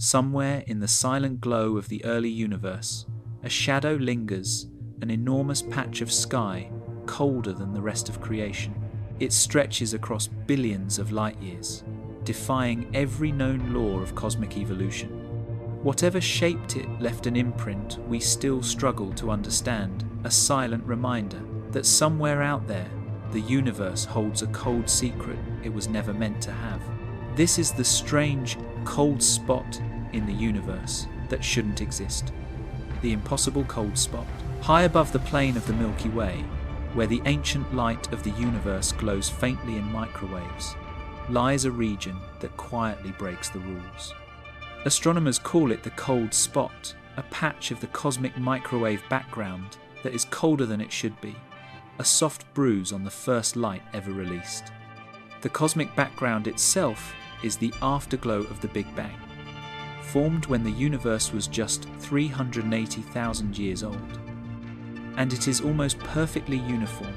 Somewhere in the silent glow of the early universe, a shadow lingers, an enormous patch of sky, colder than the rest of creation. It stretches across billions of light years, defying every known law of cosmic evolution. Whatever shaped it left an imprint we still struggle to understand, a silent reminder that somewhere out there, the universe holds a cold secret it was never meant to have. This is the strange, cold spot in the universe that shouldn't exist. The impossible cold spot. High above the plane of the Milky Way, where the ancient light of the universe glows faintly in microwaves, lies a region that quietly breaks the rules. Astronomers call it the cold spot, a patch of the cosmic microwave background that is colder than it should be, a soft bruise on the first light ever released. The cosmic background itself is the afterglow of the Big Bang, formed when the universe was just 380,000 years old. And it is almost perfectly uniform,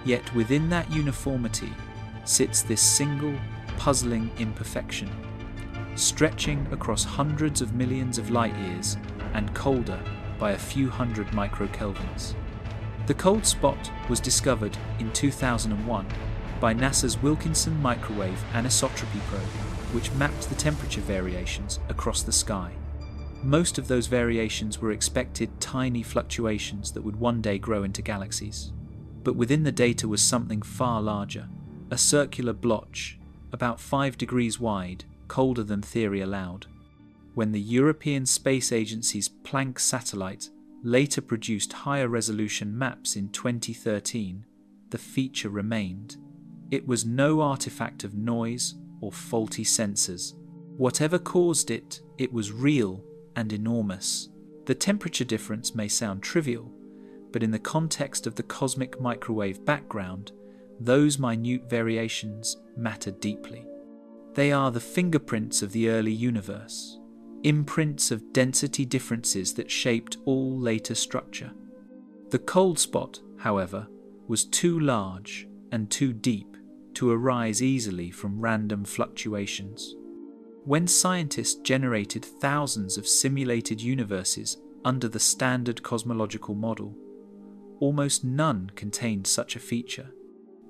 yet within that uniformity sits this single, puzzling imperfection, stretching across hundreds of millions of light years and colder by a few hundred microkelvins. The cold spot was discovered in 2001 by NASA's Wilkinson Microwave Anisotropy Probe, which mapped the temperature variations across the sky. Most of those variations were expected tiny fluctuations that would one day grow into galaxies. But within the data was something far larger, a circular blotch, about 5 degrees wide, colder than theory allowed. When the European Space Agency's Planck satellite later produced higher resolution maps in 2013, the feature remained. It was no artifact of noise or faulty sensors. Whatever caused it, it was real and enormous. The temperature difference may sound trivial, but in the context of the cosmic microwave background, those minute variations matter deeply. They are the fingerprints of the early universe, imprints of density differences that shaped all later structure. The cold spot, however, was too large and too deep to arise easily from random fluctuations. When scientists generated thousands of simulated universes under the standard cosmological model, almost none contained such a feature.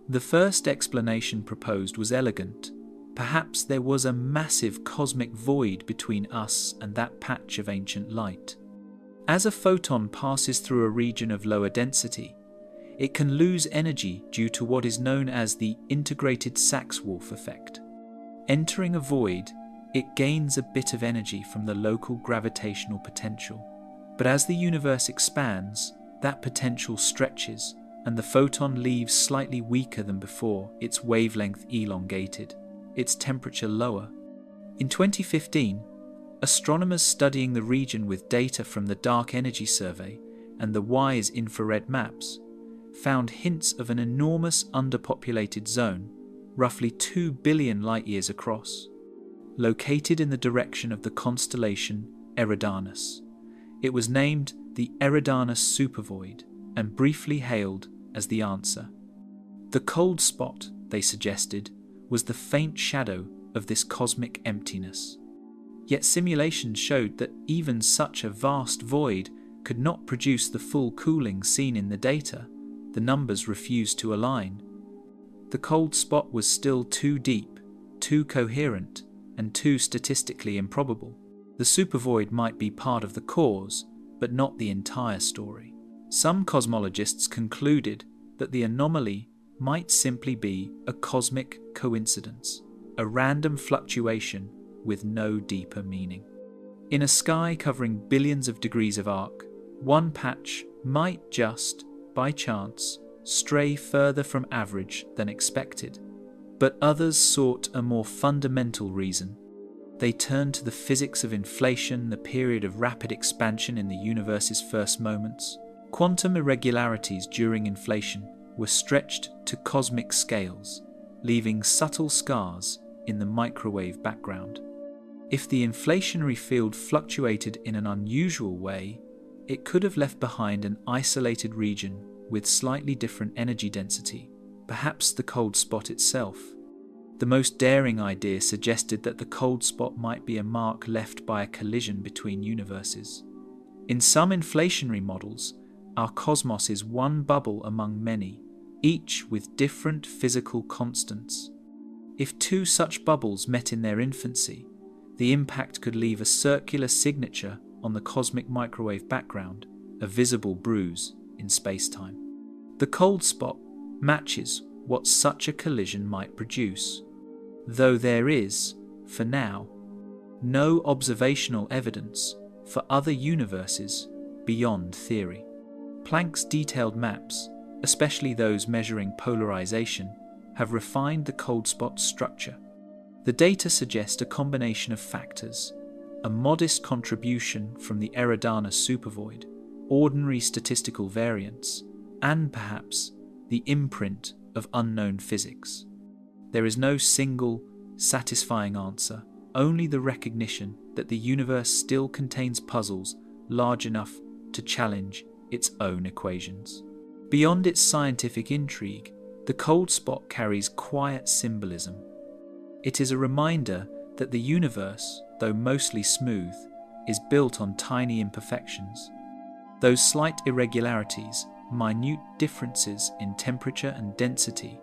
The first explanation proposed was elegant. Perhaps there was a massive cosmic void between us and that patch of ancient light. As a photon passes through a region of lower density, it can lose energy due to what is known as the integrated Sachs-Wolf effect. Entering a void, it gains a bit of energy from the local gravitational potential. But as the universe expands, that potential stretches, and the photon leaves slightly weaker than before, its wavelength elongated, its temperature lower. In 2015, astronomers studying the region with data from the Dark Energy Survey and the WISE infrared maps found hints of an enormous underpopulated zone, roughly 2 billion light-years across, located in the direction of the constellation Eridanus. It was named the Eridanus supervoid and briefly hailed as the answer. The cold spot, they suggested, was the faint shadow of this cosmic emptiness. Yet simulations showed that even such a vast void could not produce the full cooling seen in the data. The numbers refused to align. The cold spot was still too deep, too coherent, and too statistically improbable. The supervoid might be part of the cause, but not the entire story. Some cosmologists concluded that the anomaly might simply be a cosmic coincidence, a random fluctuation with no deeper meaning. In a sky covering billions of degrees of arc, one patch might just, by chance, stray further from average than expected. But others sought a more fundamental reason. They turned to the physics of inflation, the period of rapid expansion in the universe's first moments. Quantum irregularities during inflation were stretched to cosmic scales, leaving subtle scars in the microwave background. If the inflationary field fluctuated in an unusual way, it could have left behind an isolated region with slightly different energy density, perhaps the cold spot itself. The most daring idea suggested that the cold spot might be a mark left by a collision between universes. In some inflationary models, our cosmos is one bubble among many, each with different physical constants. If two such bubbles met in their infancy, the impact could leave a circular signature on the cosmic microwave background, a visible bruise in space-time. The cold spot matches what such a collision might produce, though there is, for now, no observational evidence for other universes beyond theory. Planck's detailed maps, especially those measuring polarization, have refined the cold spot structure. The data suggest a combination of factors: a modest contribution from the Eridana supervoid, ordinary statistical variance, and perhaps the imprint of unknown physics. There is no single, satisfying answer, only the recognition that the universe still contains puzzles large enough to challenge its own equations. Beyond its scientific intrigue, the cold spot carries quiet symbolism. It is a reminder that the universe, though mostly smooth, is built on tiny imperfections. Those slight irregularities, minute differences in temperature and density,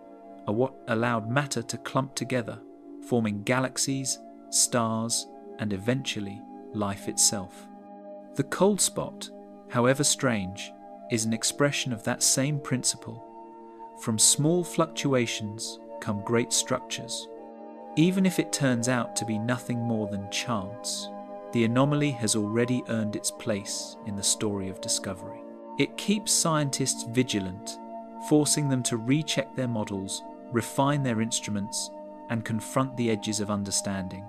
are what allowed matter to clump together, forming galaxies, stars, and eventually life itself. The cold spot, however strange, is an expression of that same principle. From small fluctuations come great structures. Even if it turns out to be nothing more than chance, the anomaly has already earned its place in the story of discovery. It keeps scientists vigilant, forcing them to recheck their models, refine their instruments, and confront the edges of understanding.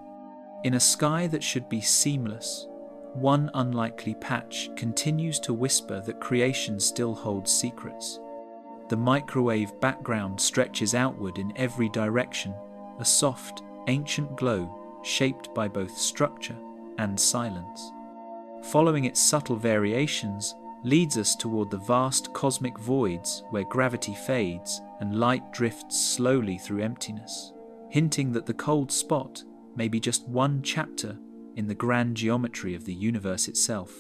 In a sky that should be seamless, one unlikely patch continues to whisper that creation still holds secrets. The microwave background stretches outward in every direction, a soft, ancient glow shaped by both structure and silence. Following its subtle variations leads us toward the vast cosmic voids where gravity fades and light drifts slowly through emptiness, hinting that the cold spot may be just one chapter in the grand geometry of the universe itself,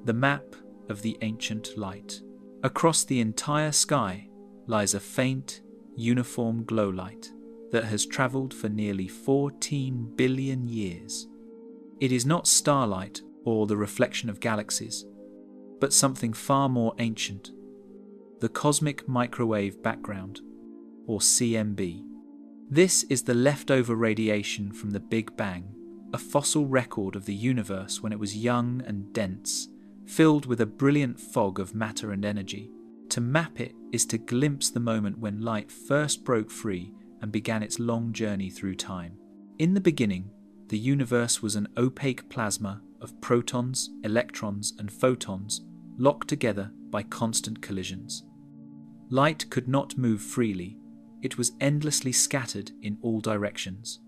the map of the ancient light. Across the entire sky lies a faint, uniform glow light that has travelled for nearly 14 billion years. It is not starlight or the reflection of galaxies, but something far more ancient: the cosmic microwave background, or CMB. This is the leftover radiation from the Big Bang, a fossil record of the universe when it was young and dense, filled with a brilliant fog of matter and energy. To map it is to glimpse the moment when light first broke free and began its long journey through time. In the beginning, the universe was an opaque plasma of protons, electrons, and photons locked together by constant collisions. Light could not move freely. It was endlessly scattered in all directions.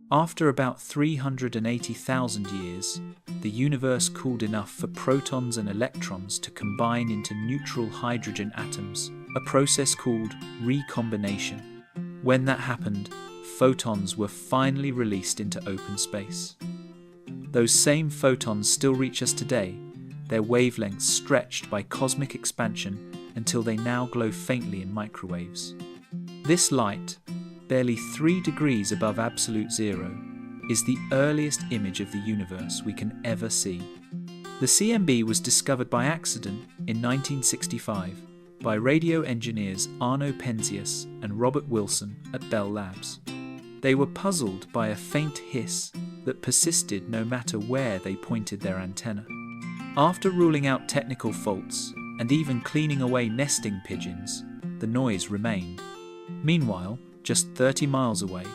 After about 380,000 years, the universe cooled enough for protons and electrons to combine into neutral hydrogen atoms, a process called recombination. When that happened, photons were finally released into open space. Those same photons still reach us today, their wavelengths stretched by cosmic expansion until they now glow faintly in microwaves. This light, barely 3 degrees above absolute zero, is the earliest image of the universe we can ever see. The CMB was discovered by accident in 1965 by radio engineers Arno Penzias and Robert Wilson at Bell Labs. They were puzzled by a faint hiss that persisted no matter where they pointed their antenna. After ruling out technical faults and even cleaning away nesting pigeons, the noise remained. Meanwhile, just 30 miles away,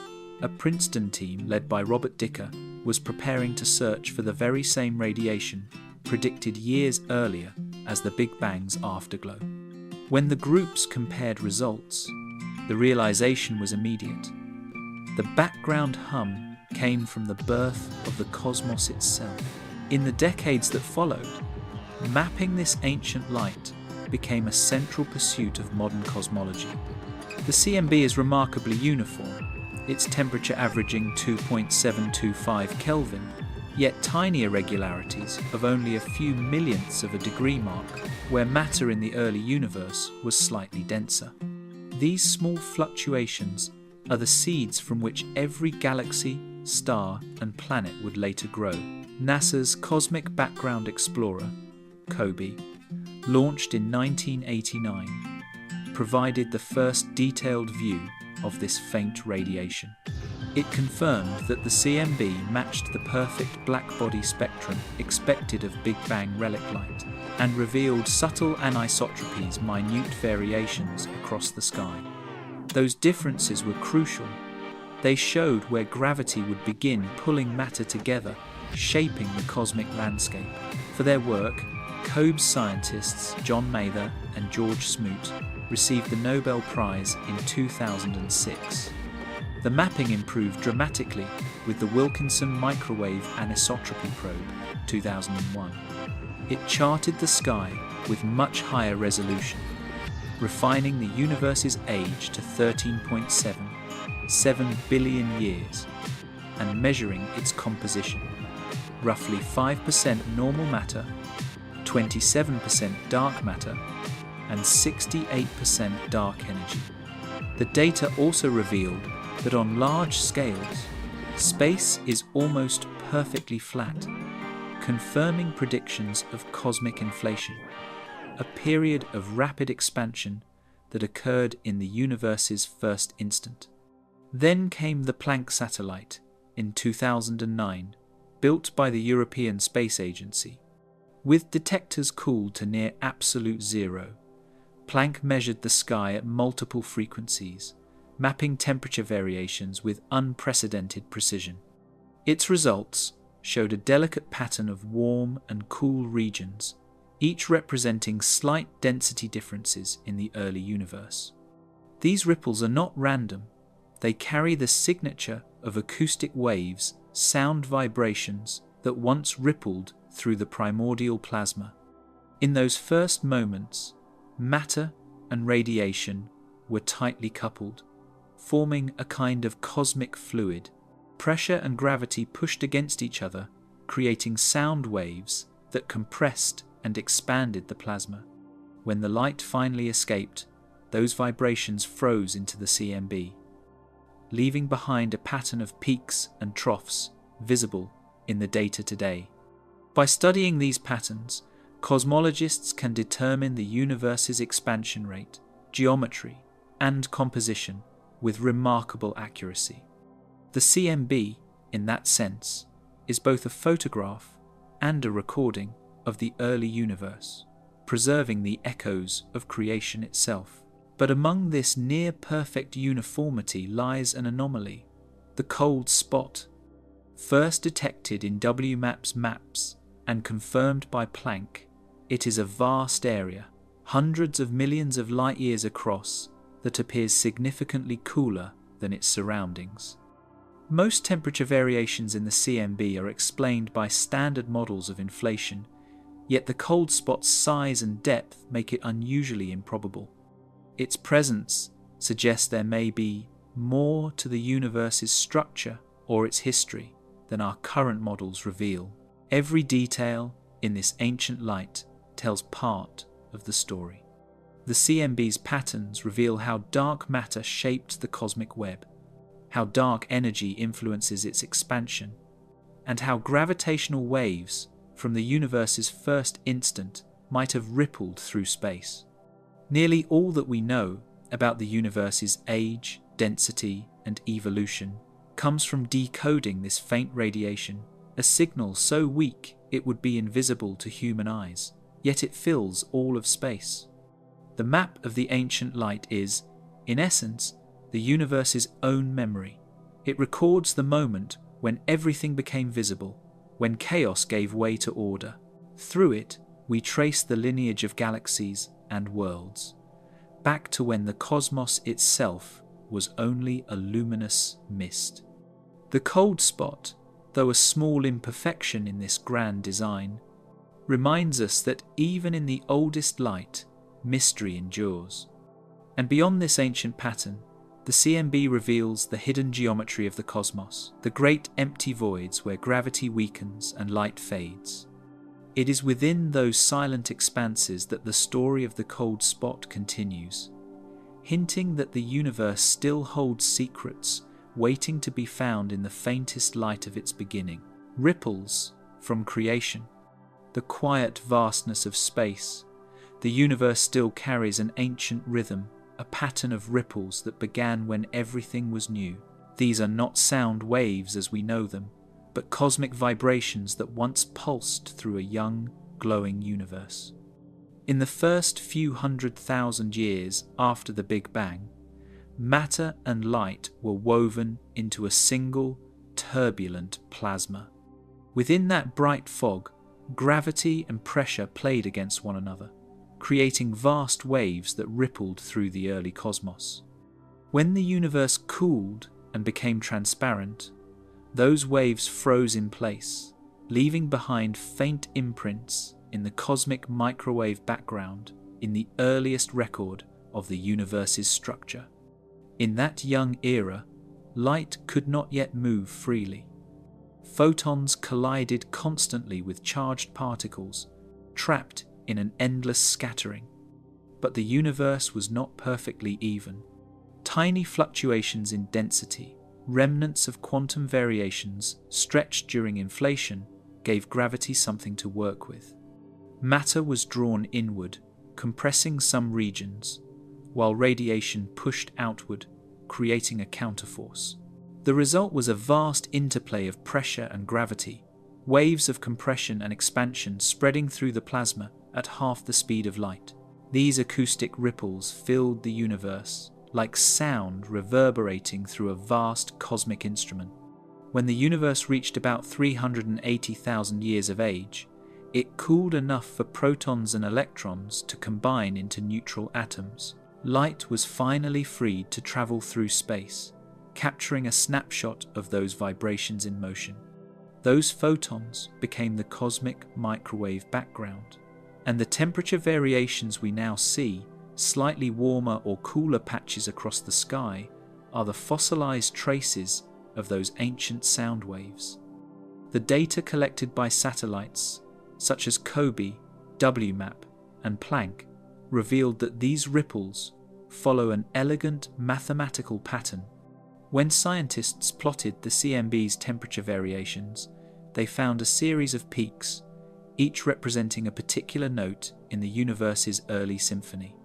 a Princeton team led by Robert Dicker was preparing to search for the very same radiation predicted years earlier as the Big Bang's afterglow. When the groups compared results, the realization was immediate. The background hum came from the birth of the cosmos itself. In the decades that followed, mapping this ancient light became a central pursuit of modern cosmology. The CMB is remarkably uniform. its temperature averaging 2.725 Kelvin, yet tiny irregularities of only a few millionths of a degree mark, where matter in the early universe was slightly denser. These small fluctuations are the seeds from which every galaxy, star, and planet would later grow. NASA's Cosmic Background Explorer, COBE, launched in 1989, provided the first detailed view of this faint radiation. It confirmed that the CMB matched the perfect black-body spectrum expected of Big Bang relic light, and revealed subtle anisotropies, minute variations across the sky. Those differences were crucial. They showed where gravity would begin pulling matter together, shaping the cosmic landscape. For their work, COBE's scientists John Mather and George Smoot received the Nobel Prize in 2006. The mapping improved dramatically with the Wilkinson Microwave Anisotropy Probe, 2001. It charted the sky with much higher resolution, refining the universe's age to 13.7 billion years, and measuring its composition. Roughly 5% normal matter, 27% dark matter, and 68% dark energy. The data also revealed that on large scales, space is almost perfectly flat, confirming predictions of cosmic inflation, a period of rapid expansion that occurred in the universe's first instant. Then came the Planck satellite in 2009, built by the European Space Agency. With detectors cooled to near absolute zero, Planck measured the sky at multiple frequencies, mapping temperature variations with unprecedented precision. Its results showed a delicate pattern of warm and cool regions, each representing slight density differences in the early universe. These ripples are not random. They carry the signature of acoustic waves, sound vibrations that once rippled through the primordial plasma. In those first moments, matter and radiation were tightly coupled, forming a kind of cosmic fluid. Pressure and gravity pushed against each other, creating sound waves that compressed and expanded the plasma. When the light finally escaped, those vibrations froze into the CMB, leaving behind a pattern of peaks and troughs visible in the data today. By studying these patterns, cosmologists can determine the universe's expansion rate, geometry, and composition with remarkable accuracy. The CMB, in that sense, is both a photograph and a recording of the early universe, preserving the echoes of creation itself. But among this near-perfect uniformity lies an anomaly, the cold spot. First detected in WMAP's maps and confirmed by Planck, it is a vast area, hundreds of millions of light-years across, that appears significantly cooler than its surroundings. Most temperature variations in the CMB are explained by standard models of inflation, yet the cold spot's size and depth make it unusually improbable. Its presence suggests there may be more to the universe's structure or its history than our current models reveal. Every detail in this ancient light tells part of the story. The CMB's patterns reveal how dark matter shaped the cosmic web, how dark energy influences its expansion, and how gravitational waves from the universe's first instant might have rippled through space. Nearly all that we know about the universe's age, density, and evolution comes from decoding this faint radiation, a signal so weak it would be invisible to human eyes, yet it fills all of space. The map of the ancient light is, in essence, the universe's own memory. It records the moment when everything became visible, when chaos gave way to order. Through it, we trace the lineage of galaxies and worlds, back to when the cosmos itself was only a luminous mist. The cold spot, though a small imperfection in this grand design, reminds us that even in the oldest light, mystery endures. And beyond this ancient pattern, The CMB reveals the hidden geometry of the cosmos, the great empty voids where gravity weakens and light fades. It is within those silent expanses that the story of the cold spot continues, hinting that the universe still holds secrets waiting to be found in the faintest light of its beginning. Ripples from creation, the quiet vastness of space. The universe still carries an ancient rhythm, a pattern of ripples that began when everything was new. These are not sound waves as we know them, but cosmic vibrations that once pulsed through a young, glowing universe. In the first few 100,000 years after the Big Bang, matter and light were woven into a single, turbulent plasma. Within that bright fog, gravity and pressure played against one another, creating vast waves that rippled through the early cosmos. When the universe cooled and became transparent, those waves froze in place, leaving behind faint imprints in the cosmic microwave background in the earliest record of the universe's structure. In that young era, light could not yet move freely. Photons collided constantly with charged particles, trapped in an endless scattering. But the universe was not perfectly even. Tiny fluctuations in density, remnants of quantum variations stretched during inflation, gave gravity something to work with. Matter was drawn inward, compressing some regions, while radiation pushed outward, creating a counterforce. The result was a vast interplay of pressure and gravity, waves of compression and expansion spreading through the plasma at half the speed of light. These acoustic ripples filled the universe, like sound reverberating through a vast cosmic instrument. When the universe reached about 380,000 years of age, it cooled enough for protons and electrons to combine into neutral atoms. Light was finally freed to travel through space, capturing a snapshot of those vibrations in motion. Those photons became the cosmic microwave background, and the temperature variations we now see, slightly warmer or cooler patches across the sky, are the fossilized traces of those ancient sound waves. The data collected by satellites, such as COBE, WMAP, and Planck, revealed that these ripples follow an elegant mathematical pattern. When scientists plotted the CMB's temperature variations, they found a series of peaks, each representing a particular note in the universe's early symphony.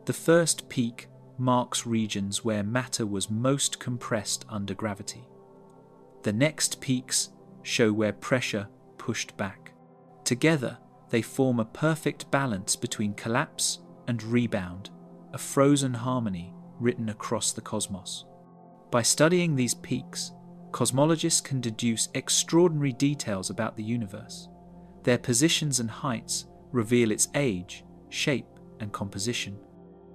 The first peak marks regions where matter was most compressed under gravity. The next peaks show where pressure pushed back. Together, they form a perfect balance between collapse and rebound, a frozen harmony written across the cosmos. By studying these peaks, cosmologists can deduce extraordinary details about the universe. Their positions and heights reveal its age, shape, and composition.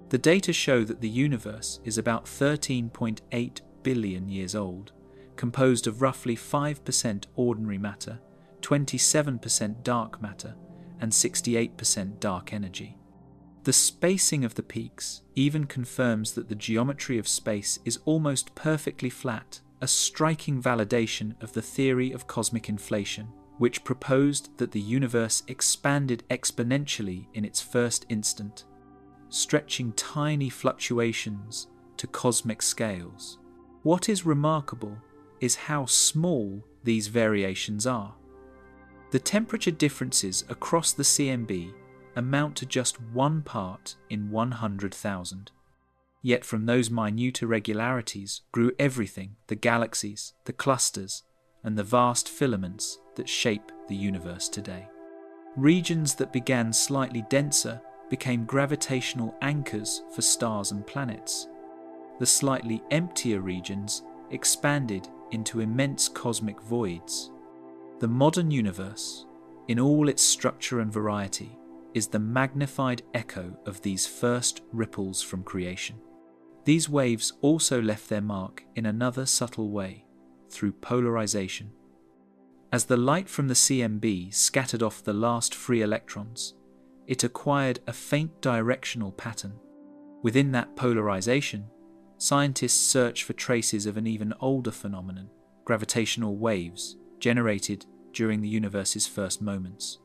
The data show that the universe is about 13.8 billion years old, composed of roughly 5% ordinary matter, 27% dark matter, and 68% dark energy. The spacing of the peaks even confirms that the geometry of space is almost perfectly flat, a striking validation of the theory of cosmic inflation, which proposed that the universe expanded exponentially in its first instant, stretching tiny fluctuations to cosmic scales. What is remarkable is how small these variations are. The temperature differences across the CMB amount to just 1 part in 100,000. Yet from those minute irregularities grew everything, the galaxies, the clusters, and the vast filaments that shape the universe today. Regions that began slightly denser became gravitational anchors for stars and planets. The slightly emptier regions expanded into immense cosmic voids. The modern universe, in all its structure and variety, is the magnified echo of these first ripples from creation. These waves also left their mark in another subtle way, through polarization. As the light from the CMB scattered off the last free electrons, it acquired a faint directional pattern. Within that polarization, scientists search for traces of an even older phenomenon, gravitational waves, generated during the universe's first moments.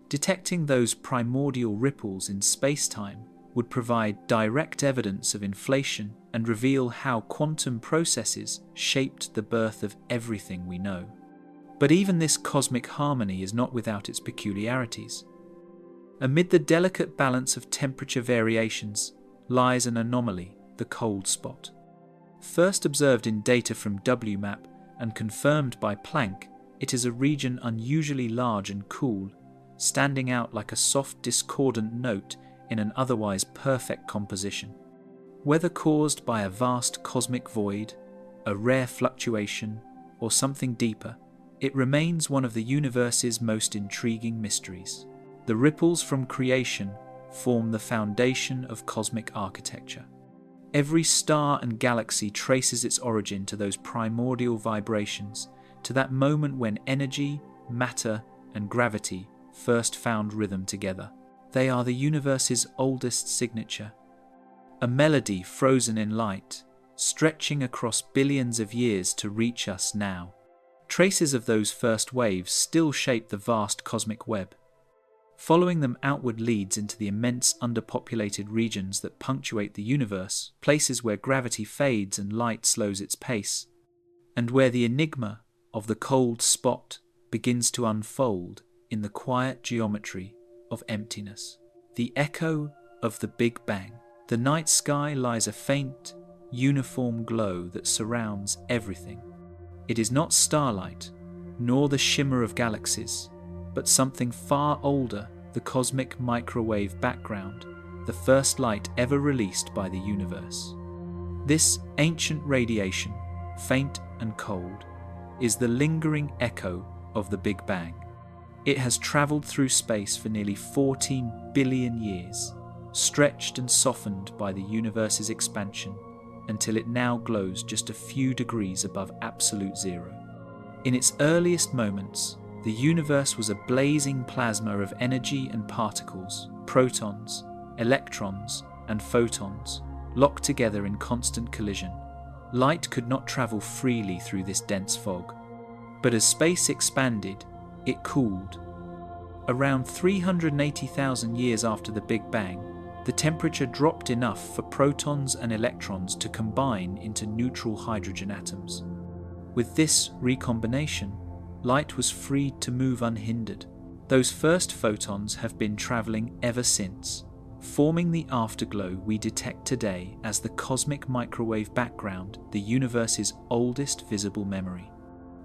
Detecting those primordial ripples in space-time would provide direct evidence of inflation and reveal how quantum processes shaped the birth of everything we know. But even this cosmic harmony is not without its peculiarities. Amid the delicate balance of temperature variations lies an anomaly, the cold spot. First observed in data from WMAP and confirmed by Planck, it is a region unusually large and cool, standing out like a soft discordant note in an otherwise perfect composition. Whether caused by a vast cosmic void, a rare fluctuation, or something deeper, it remains one of the universe's most intriguing mysteries. The ripples from creation form the foundation of cosmic architecture. Every star and galaxy traces its origin to those primordial vibrations, to that moment when energy, matter, and gravity first found rhythm together. They are the universe's oldest signature, a melody frozen in light, stretching across billions of years to reach us now. Traces of those first waves still shape the vast cosmic web. Following them outward leads into the immense underpopulated regions that punctuate the universe, places where gravity fades and light slows its pace, and where the enigma of the cold spot begins to unfold in the quiet geometry of emptiness. The echo of the Big Bang. The night sky lies a faint, uniform glow that surrounds everything. It is not starlight, nor the shimmer of galaxies, but something far older, the cosmic microwave background, the first light ever released by the universe. This ancient radiation, faint and cold, is the lingering echo of the Big Bang. It has travelled through space for nearly 14 billion years, stretched and softened by the universe's expansion, until it now glows just a few degrees above absolute zero. In its earliest moments, the universe was a blazing plasma of energy and particles, protons, electrons, and photons, locked together in constant collision. Light could not travel freely through this dense fog. But as space expanded, it cooled. Around 380,000 years after the Big Bang, the temperature dropped enough for protons and electrons to combine into neutral hydrogen atoms. With this recombination, light was freed to move unhindered. Those first photons have been travelling ever since, forming the afterglow we detect today as the cosmic microwave background, the universe's oldest visible memory.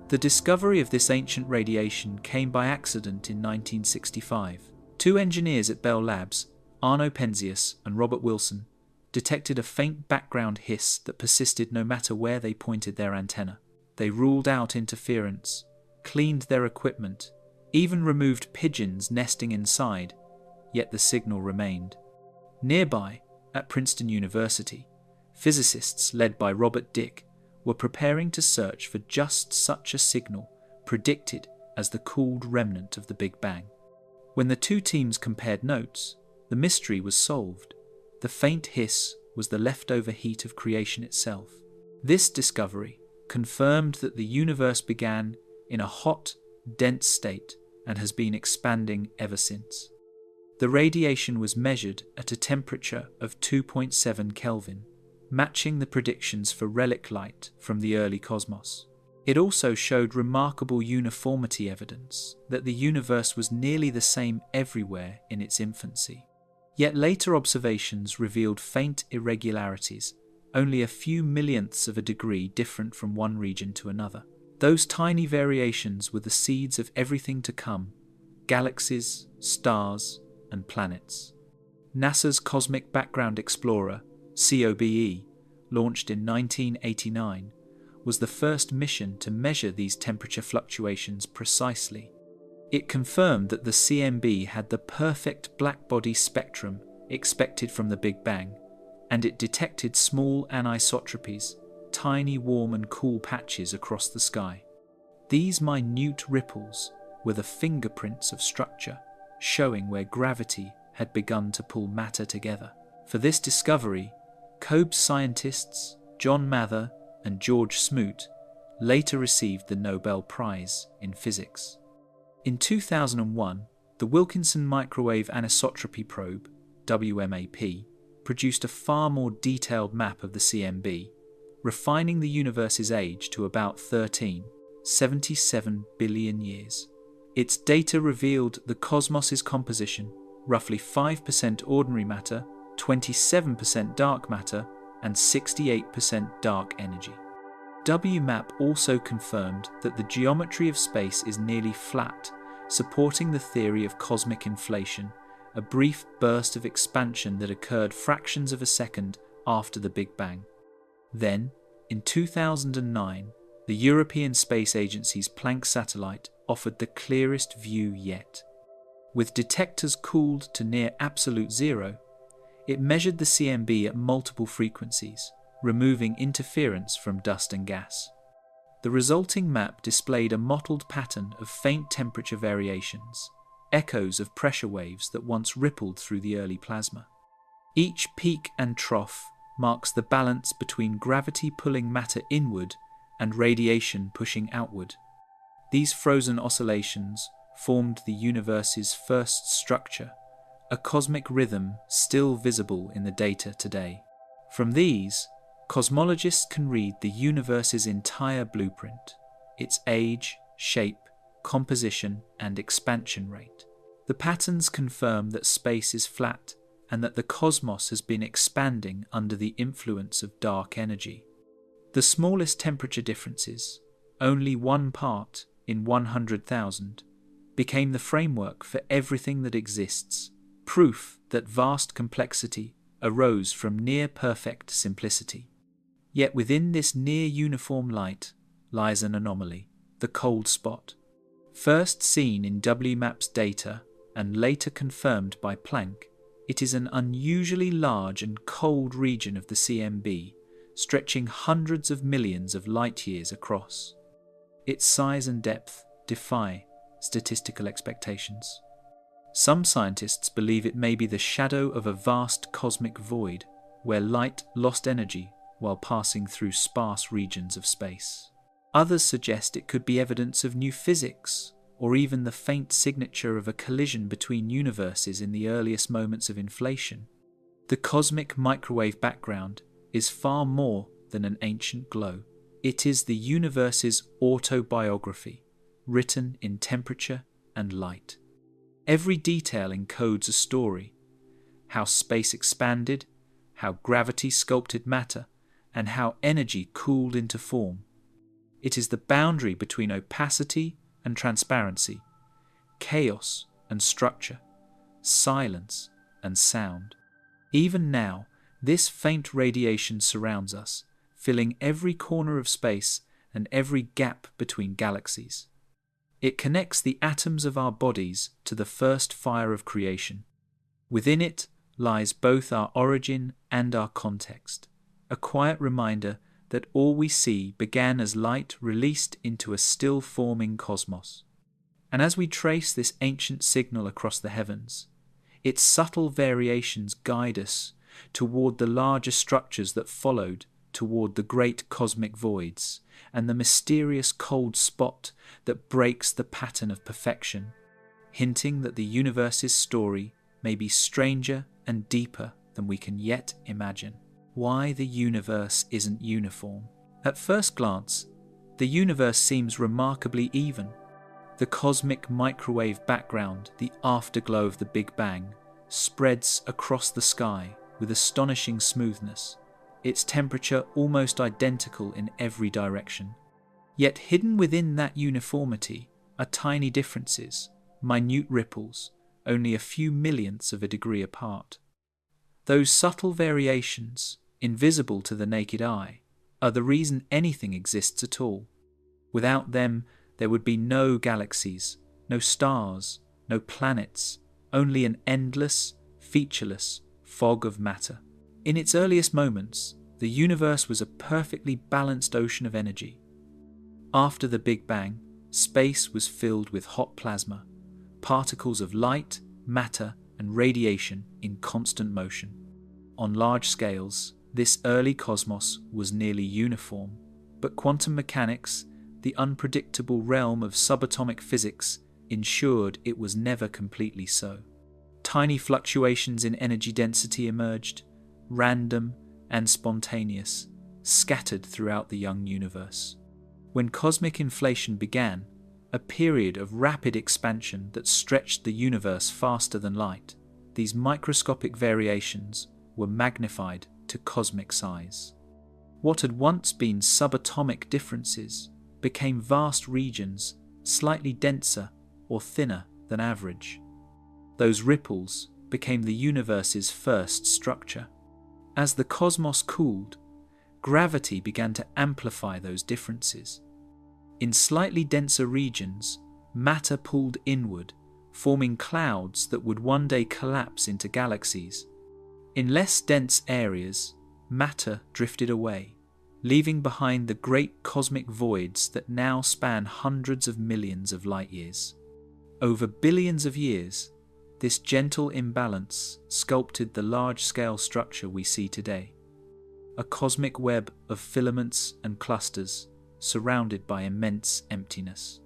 The discovery of this ancient radiation came by accident in 1965. Two engineers at Bell Labs, Arno Penzias and Robert Wilson, detected a faint background hiss that persisted no matter where they pointed their antenna. They ruled out interference, cleaned their equipment, even removed pigeons nesting inside, yet the signal remained. Nearby, at Princeton University, physicists led by Robert Dick were preparing to search for just such a signal predicted as the cooled remnant of the Big Bang. When the two teams compared notes, the mystery was solved. The faint hiss was the leftover heat of creation itself. This discovery confirmed that the universe began in a hot, dense state and has been expanding ever since. The radiation was measured at a temperature of 2.7 Kelvin, matching the predictions for relic light from the early cosmos. It also showed remarkable uniformity evidence that the universe was nearly the same everywhere in its infancy. Yet later observations revealed faint irregularities, only a few millionths of a degree different from one region to another. Those tiny variations were the seeds of everything to come: galaxies, stars, and planets. NASA's Cosmic Background Explorer, COBE, launched in 1989, was the first mission to measure these temperature fluctuations precisely. It confirmed that the CMB had the perfect blackbody spectrum expected from the Big Bang, and it detected small anisotropies, tiny warm and cool patches across the sky. These minute ripples were the fingerprints of structure, showing where gravity had begun to pull matter together. For this discovery, COBE scientists John Mather and George Smoot later received the Nobel Prize in Physics. In 2001, the Wilkinson Microwave Anisotropy Probe, WMAP, produced a far more detailed map of the CMB, refining the universe's age to about 77 billion years. Its data revealed the cosmos's composition, roughly 5% ordinary matter, 27% dark matter, and 68% dark energy. WMAP also confirmed that the geometry of space is nearly flat, supporting the theory of cosmic inflation, a brief burst of expansion that occurred fractions of a second after the Big Bang. Then, in 2009, the European Space Agency's Planck satellite offered the clearest view yet. With detectors cooled to near absolute zero, it measured the CMB at multiple frequencies, removing interference from dust and gas. The resulting map displayed a mottled pattern of faint temperature variations, echoes of pressure waves that once rippled through the early plasma. Each peak and trough marks the balance between gravity pulling matter inward and radiation pushing outward. These frozen oscillations formed the universe's first structure, a cosmic rhythm still visible in the data today. From these, cosmologists can read the universe's entire blueprint, its age, shape, composition, and expansion rate. The patterns confirm that space is flat and that the cosmos has been expanding under the influence of dark energy. The smallest temperature differences, only 1 part in 100,000, became the framework for everything that exists, proof that vast complexity arose from near-perfect simplicity. Yet within this near-uniform light lies an anomaly, the cold spot. First seen in WMAP's data and later confirmed by Planck, it is an unusually large and cold region of the CMB, stretching hundreds of millions of light-years across. Its size and depth defy statistical expectations. Some scientists believe it may be the shadow of a vast cosmic void, where light lost energy while passing through sparse regions of space. Others suggest it could be evidence of new physics, or even the faint signature of a collision between universes in the earliest moments of inflation. The cosmic microwave background is far more than an ancient glow. It is the universe's autobiography, written in temperature and light. Every detail encodes a story: how space expanded, how gravity sculpted matter, and how energy cooled into form. It is the boundary between opacity and transparency, chaos and structure, silence and sound. Even now, this faint radiation surrounds us, filling every corner of space and every gap between galaxies. It connects the atoms of our bodies to the first fire of creation. Within it lies both our origin and our context, a quiet reminder that all we see began as light released into a still-forming cosmos. And as we trace this ancient signal across the heavens, its subtle variations guide us toward the larger structures that followed, toward the great cosmic voids, and the mysterious cold spot that breaks the pattern of perfection, hinting that the universe's story may be stranger and deeper than we can yet imagine. Why the universe isn't uniform. At first glance, the universe seems remarkably even. The cosmic microwave background, the afterglow of the Big Bang, spreads across the sky with astonishing smoothness, its temperature almost identical in every direction. Yet hidden within that uniformity are tiny differences, minute ripples, only a few millionths of a degree apart. Those subtle variations, invisible to the naked eye, are the reason anything exists at all. Without them, there would be no galaxies, no stars, no planets, only an endless, featureless fog of matter. In its earliest moments, the universe was a perfectly balanced ocean of energy. After the Big Bang, space was filled with hot plasma, particles of light, matter, and radiation in constant motion. On large scales, This early cosmos was nearly uniform, but quantum mechanics, the unpredictable realm of subatomic physics, ensured it was never completely so. Tiny fluctuations in energy density emerged, random and spontaneous, scattered throughout the young universe. When cosmic inflation began, a period of rapid expansion that stretched the universe faster than light, these microscopic variations were magnified to cosmic size. What had once been subatomic differences became vast regions slightly denser or thinner than average. Those ripples became the universe's first structure. As the cosmos cooled, gravity began to amplify those differences. In slightly denser regions, matter pulled inward, forming clouds that would one day collapse into galaxies. In less dense areas, matter drifted away, leaving behind the great cosmic voids that now span hundreds of millions of light years. Over billions of years, this gentle imbalance sculpted the large-scale structure we see today, a cosmic web of filaments and clusters surrounded by immense emptiness.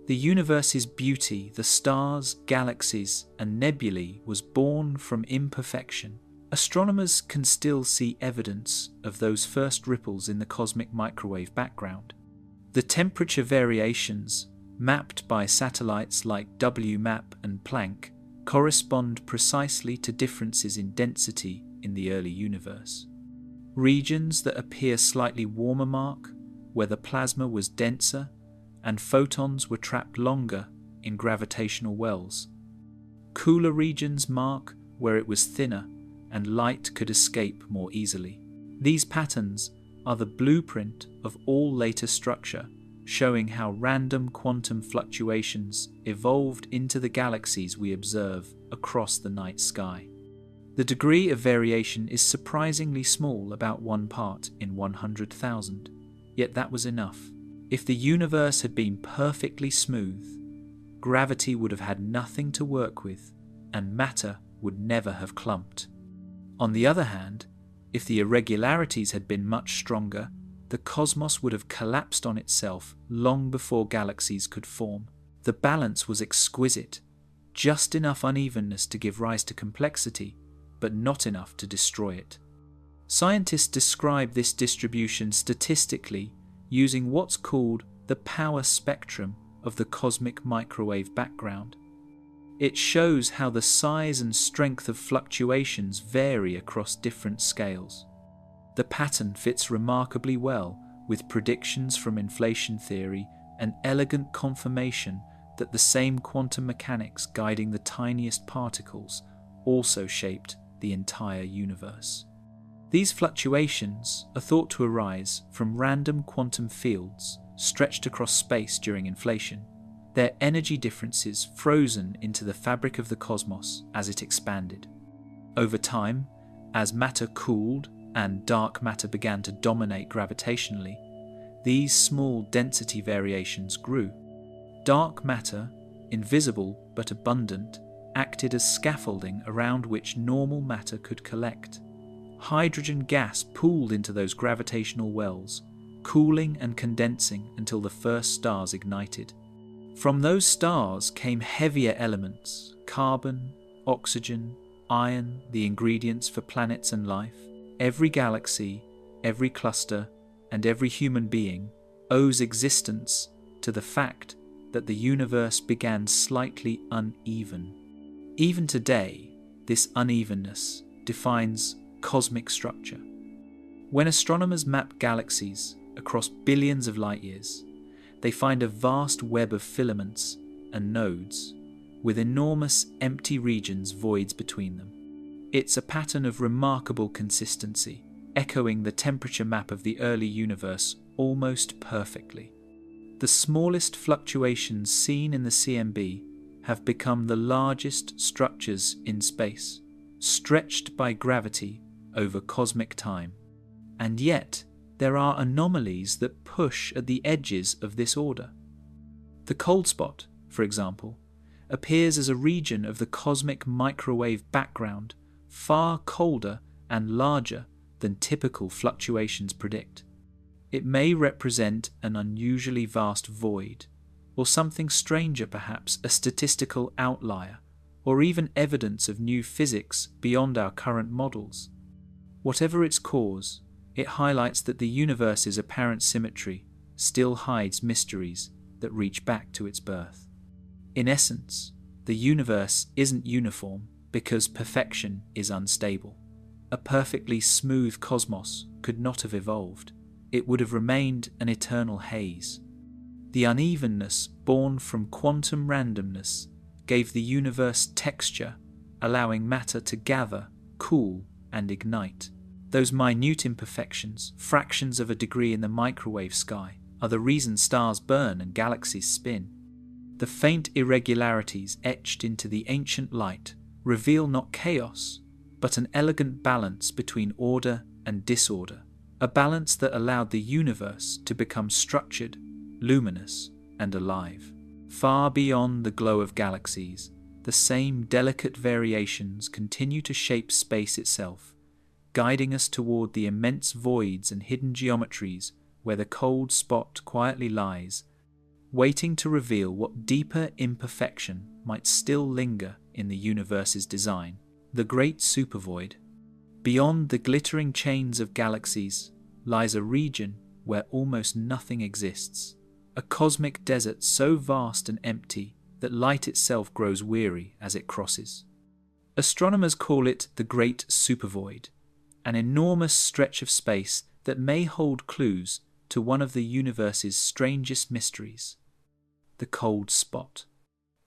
The universe's beauty, the stars, galaxies, and nebulae, was born from imperfection. Astronomers can still see evidence of those first ripples in the cosmic microwave background. The temperature variations, mapped by satellites like WMAP and Planck, correspond precisely to differences in density in the early universe. Regions that appear slightly warmer mark where the plasma was denser and photons were trapped longer in gravitational wells. Cooler regions mark where it was thinner and light could escape more easily. These patterns are the blueprint of all later structure, showing how random quantum fluctuations evolved into the galaxies we observe across the night sky. The degree of variation is surprisingly small, about 1 part in 100,000, yet that was enough. If the universe had been perfectly smooth, gravity would have had nothing to work with, and matter would never have clumped. On the other hand, if the irregularities had been much stronger, the cosmos would have collapsed on itself long before galaxies could form. The balance was exquisite, just enough unevenness to give rise to complexity, but not enough to destroy it. Scientists describe this distribution statistically using what's called the power spectrum of the cosmic microwave background. It shows how the size and strength of fluctuations vary across different scales. The pattern fits remarkably well with predictions from inflation theory, an elegant confirmation that the same quantum mechanics guiding the tiniest particles also shaped the entire universe. These fluctuations are thought to arise from random quantum fields stretched across space during inflation, their energy differences frozen into the fabric of the cosmos as it expanded. Over time, as matter cooled and dark matter began to dominate gravitationally, these small density variations grew. Dark matter, invisible but abundant, acted as scaffolding around which normal matter could collect. Hydrogen gas pooled into those gravitational wells, cooling and condensing until the first stars ignited. From those stars came heavier elements, carbon, oxygen, iron, the ingredients for planets and life. Every galaxy, every cluster, and every human being owes existence to the fact that the universe began slightly uneven. Even today, this unevenness defines cosmic structure. When astronomers map galaxies across billions of light years, they find a vast web of filaments and nodes, with enormous empty regions, voids between them. It's a pattern of remarkable consistency, echoing the temperature map of the early universe almost perfectly. The smallest fluctuations seen in the CMB have become the largest structures in space, stretched by gravity over cosmic time. And yet, there are anomalies that push at the edges of this order. The cold spot, for example, appears as a region of the cosmic microwave background far colder and larger than typical fluctuations predict. It may represent an unusually vast void, or something stranger perhaps, a statistical outlier, or even evidence of new physics beyond our current models. Whatever its cause, it highlights that the universe's apparent symmetry still hides mysteries that reach back to its birth. In essence, the universe isn't uniform because perfection is unstable. A perfectly smooth cosmos could not have evolved. It would have remained an eternal haze. The unevenness born from quantum randomness gave the universe texture, allowing matter to gather, cool, and ignite. Those minute imperfections, fractions of a degree in the microwave sky, are the reason stars burn and galaxies spin. The faint irregularities etched into the ancient light reveal not chaos, but an elegant balance between order and disorder, a balance that allowed the universe to become structured, luminous, and alive. Far beyond the glow of galaxies, the same delicate variations continue to shape space itself, guiding us toward the immense voids and hidden geometries where the cold spot quietly lies, waiting to reveal what deeper imperfection might still linger in the universe's design. The great supervoid. Beyond the glittering chains of galaxies lies a region where almost nothing exists, a cosmic desert so vast and empty that light itself grows weary as it crosses. Astronomers call it the Great Supervoid, an enormous stretch of space that may hold clues to one of the universe's strangest mysteries, the cold spot.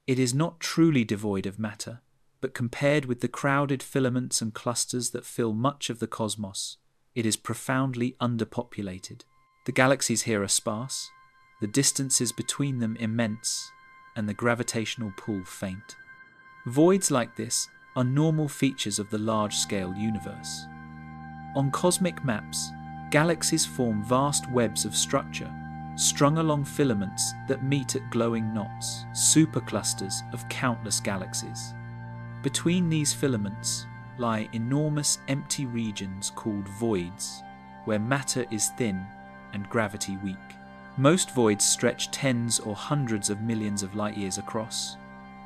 It is not truly devoid of matter, but compared with the crowded filaments and clusters that fill much of the cosmos, it is profoundly underpopulated. The galaxies here are sparse, the distances between them immense, and the gravitational pull faint. Voids like this are normal features of the large-scale universe. On cosmic maps, galaxies form vast webs of structure, strung along filaments that meet at glowing knots, superclusters of countless galaxies. Between these filaments lie enormous empty regions called voids, where matter is thin and gravity weak. Most voids stretch tens or hundreds of millions of light-years across,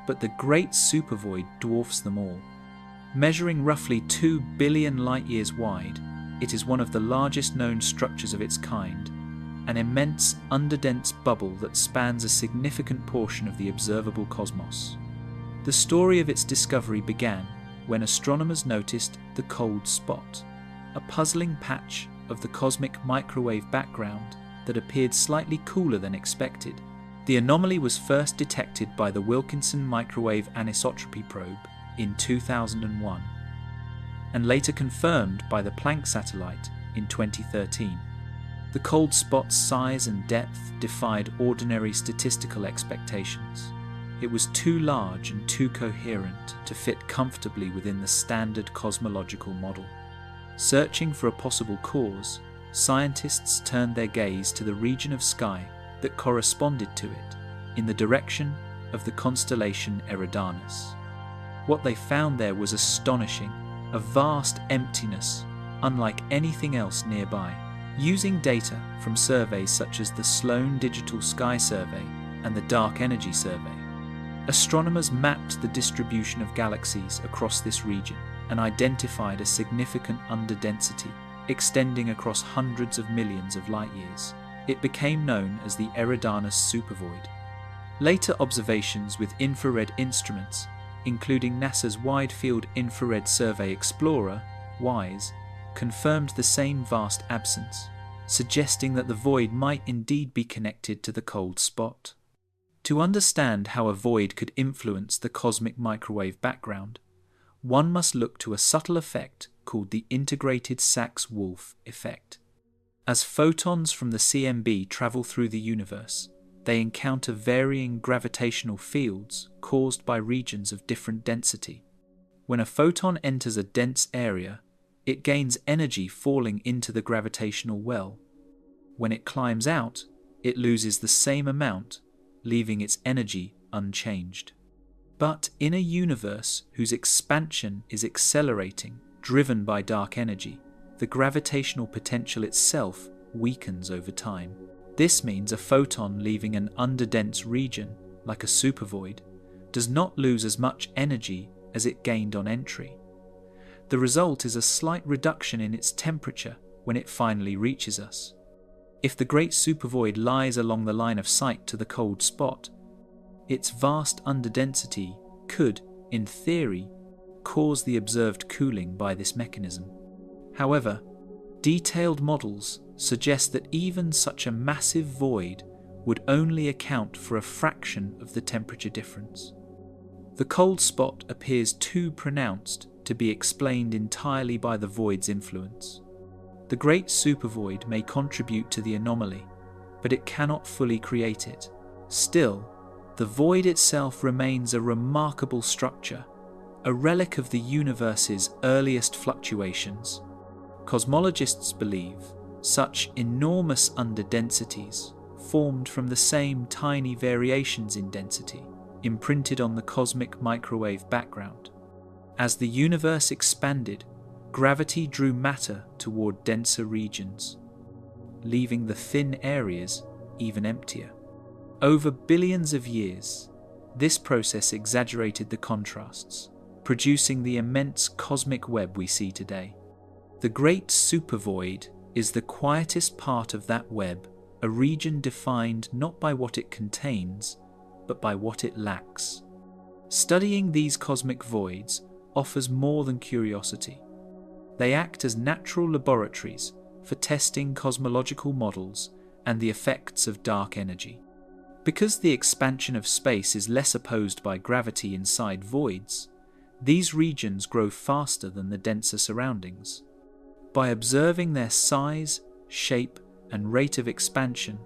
but the Great Supervoid dwarfs them all. Measuring roughly 2 billion light-years wide, it is one of the largest known structures of its kind, an immense underdense bubble that spans a significant portion of the observable cosmos. The story of its discovery began when astronomers noticed the cold spot, a puzzling patch of the cosmic microwave background that appeared slightly cooler than expected. The anomaly was first detected by the Wilkinson Microwave Anisotropy Probe in 2001, and later confirmed by the Planck satellite in 2013. The cold spot's size and depth defied ordinary statistical expectations. It was too large and too coherent to fit comfortably within the standard cosmological model. Searching for a possible cause, scientists turned their gaze to the region of sky that corresponded to it, in the direction of the constellation Eridanus. What they found there was astonishing, a vast emptiness, unlike anything else nearby. Using data from surveys such as the Sloan Digital Sky Survey and the Dark Energy Survey, astronomers mapped the distribution of galaxies across this region and identified a significant underdensity extending across hundreds of millions of light-years. It became known as the Eridanus supervoid. Later observations with infrared instruments, including NASA's Wide Field Infrared Survey Explorer, WISE, confirmed the same vast absence, suggesting that the void might indeed be connected to the cold spot. To understand how a void could influence the cosmic microwave background, one must look to a subtle effect called the integrated Sachs-Wolf effect. As photons from the CMB travel through the universe, they encounter varying gravitational fields caused by regions of different density. When a photon enters a dense area, it gains energy falling into the gravitational well. When it climbs out, it loses the same amount, leaving its energy unchanged. But in a universe whose expansion is accelerating, driven by dark energy, the gravitational potential itself weakens over time. This means a photon leaving an underdense region, like a supervoid, does not lose as much energy as it gained on entry. The result is a slight reduction in its temperature when it finally reaches us. If the great supervoid lies along the line of sight to the cold spot, its vast underdensity could, in theory, cause the observed cooling by this mechanism. However, detailed models suggest that even such a massive void would only account for a fraction of the temperature difference. The cold spot appears too pronounced to be explained entirely by the void's influence. The great supervoid may contribute to the anomaly, but it cannot fully create it. Still, the void itself remains a remarkable structure, a relic of the universe's earliest fluctuations. Cosmologists believe such enormous underdensities formed from the same tiny variations in density, imprinted on the cosmic microwave background. As the universe expanded, gravity drew matter toward denser regions, leaving the thin areas even emptier. Over billions of years, this process exaggerated the contrasts, producing the immense cosmic web we see today. The great supervoid is the quietest part of that web, a region defined not by what it contains, but by what it lacks. Studying these cosmic voids offers more than curiosity. They act as natural laboratories for testing cosmological models and the effects of dark energy. Because the expansion of space is less opposed by gravity inside voids, these regions grow faster than the denser surroundings. By observing their size, shape, and rate of expansion,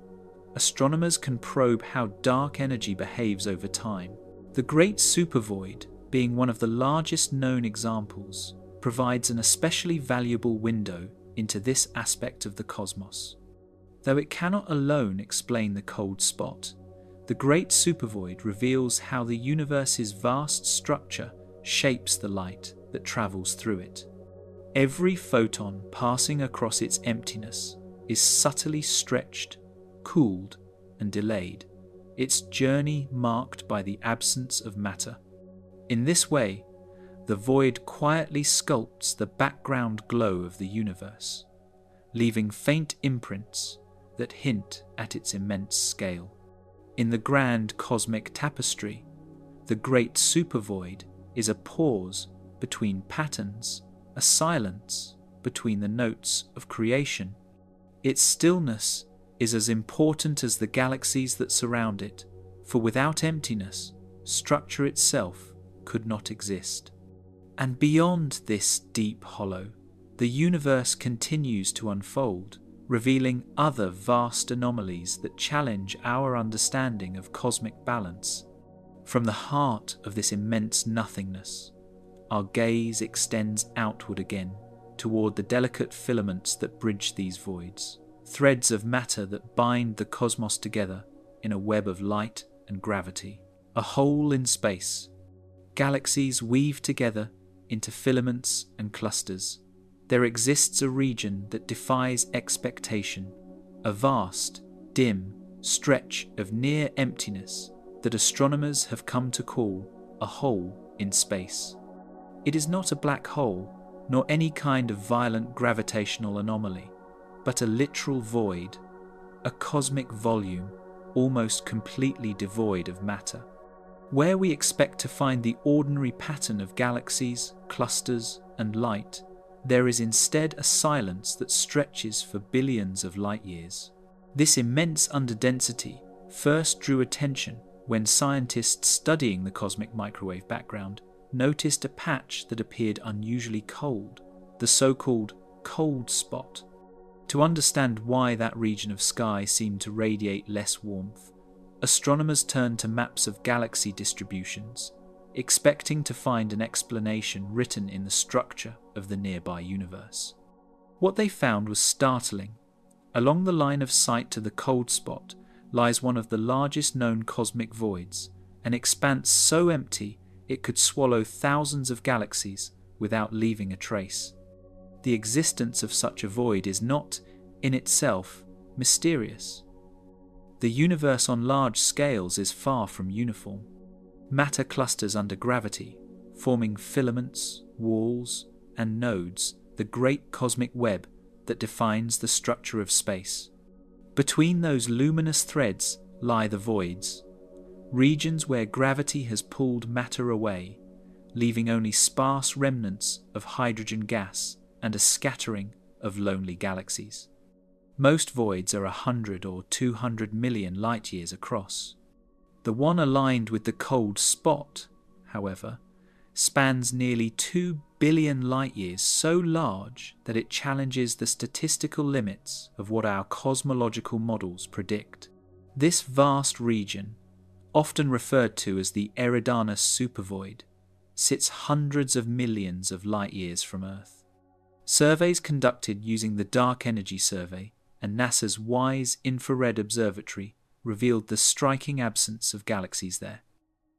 astronomers can probe how dark energy behaves over time. The Great Supervoid, being one of the largest known examples, provides an especially valuable window into this aspect of the cosmos. Though it cannot alone explain the cold spot, the Great Supervoid reveals how the universe's vast structure shapes the light that travels through it. Every photon passing across its emptiness is subtly stretched, cooled, and delayed, its journey marked by the absence of matter. In this way, the void quietly sculpts the background glow of the universe, leaving faint imprints that hint at its immense scale. In the grand cosmic tapestry, the great supervoid is a pause between patterns, a silence between the notes of creation. Its stillness is as important as the galaxies that surround it, for without emptiness, structure itself could not exist. And beyond this deep hollow, the universe continues to unfold, revealing other vast anomalies that challenge our understanding of cosmic balance. From the heart of this immense nothingness, our gaze extends outward again, toward the delicate filaments that bridge these voids, threads of matter that bind the cosmos together in a web of light and gravity. A hole in space, galaxies weave together into filaments and clusters. There exists a region that defies expectation, a vast, dim stretch of near emptiness that astronomers have come to call a hole in space. It is not a black hole, nor any kind of violent gravitational anomaly, but a literal void, a cosmic volume almost completely devoid of matter. Where we expect to find the ordinary pattern of galaxies, clusters, and light, there is instead a silence that stretches for billions of light years. This immense underdensity first drew attention when scientists studying the cosmic microwave background noticed a patch that appeared unusually cold, the so-called cold spot. To understand why that region of sky seemed to radiate less warmth, astronomers turned to maps of galaxy distributions, expecting to find an explanation written in the structure of the nearby universe. What they found was startling. Along the line of sight to the cold spot lies one of the largest known cosmic voids, an expanse so empty it could swallow thousands of galaxies without leaving a trace. the existence of such a void is not, in itself, mysterious. The universe on large scales is far from uniform. Matter clusters under gravity, forming filaments, walls, and nodes, the great cosmic web that defines the structure of space. Between those luminous threads lie the voids, regions where gravity has pulled matter away, leaving only sparse remnants of hydrogen gas and a scattering of lonely galaxies. Most voids are 100 or 200 million light-years across. The one aligned with the cold spot, however, spans nearly 2 billion light-years, so large that it challenges the statistical limits of what our cosmological models predict. This vast region, often referred to as the Eridanus supervoid, sits hundreds of millions of light-years from Earth. Surveys conducted using the Dark Energy Survey and NASA's WISE infrared observatory revealed the striking absence of galaxies there.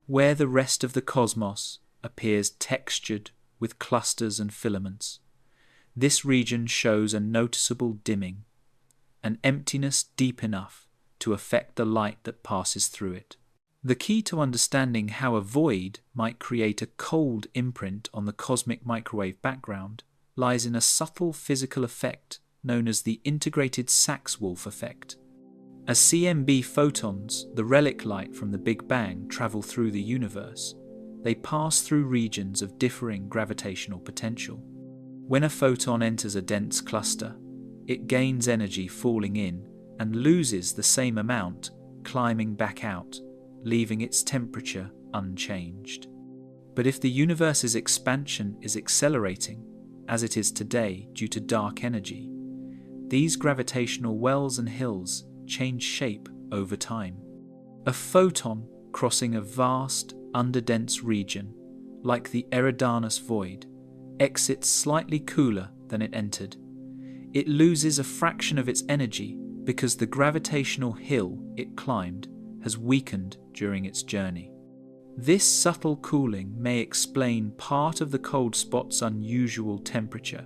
Where the rest of the cosmos appears textured with clusters and filaments, this region shows a noticeable dimming, an emptiness deep enough to affect the light that passes through it. The key to understanding how a void might create a cold imprint on the cosmic microwave background lies in a subtle physical effect known as the integrated Sachs-Wolf effect. As CMB photons, the relic light from the Big Bang, travel through the universe, they pass through regions of differing gravitational potential. When a photon enters a dense cluster, it gains energy falling in and loses the same amount climbing back out, leaving its temperature unchanged. But if the universe's expansion is accelerating, as it is today due to dark energy, these gravitational wells and hills change shape over time. A photon crossing a vast, underdense region, like the Eridanus void, exits slightly cooler than it entered. It loses a fraction of its energy because the gravitational hill it climbed has weakened during its journey. This subtle cooling may explain part of the cold spot's unusual temperature.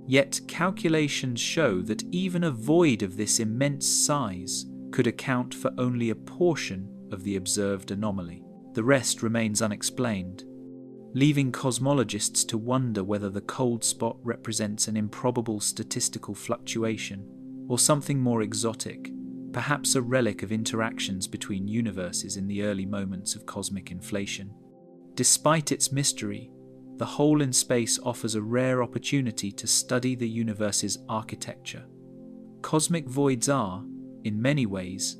Yet calculations show that even a void of this immense size could account for only a portion of the observed anomaly. The rest remains unexplained, leaving cosmologists to wonder whether the cold spot represents an improbable statistical fluctuation or something more exotic, perhaps a relic of interactions between universes in the early moments of cosmic inflation. Despite its mystery, the hole in space offers a rare opportunity to study the universe's architecture. Cosmic voids are, in many ways,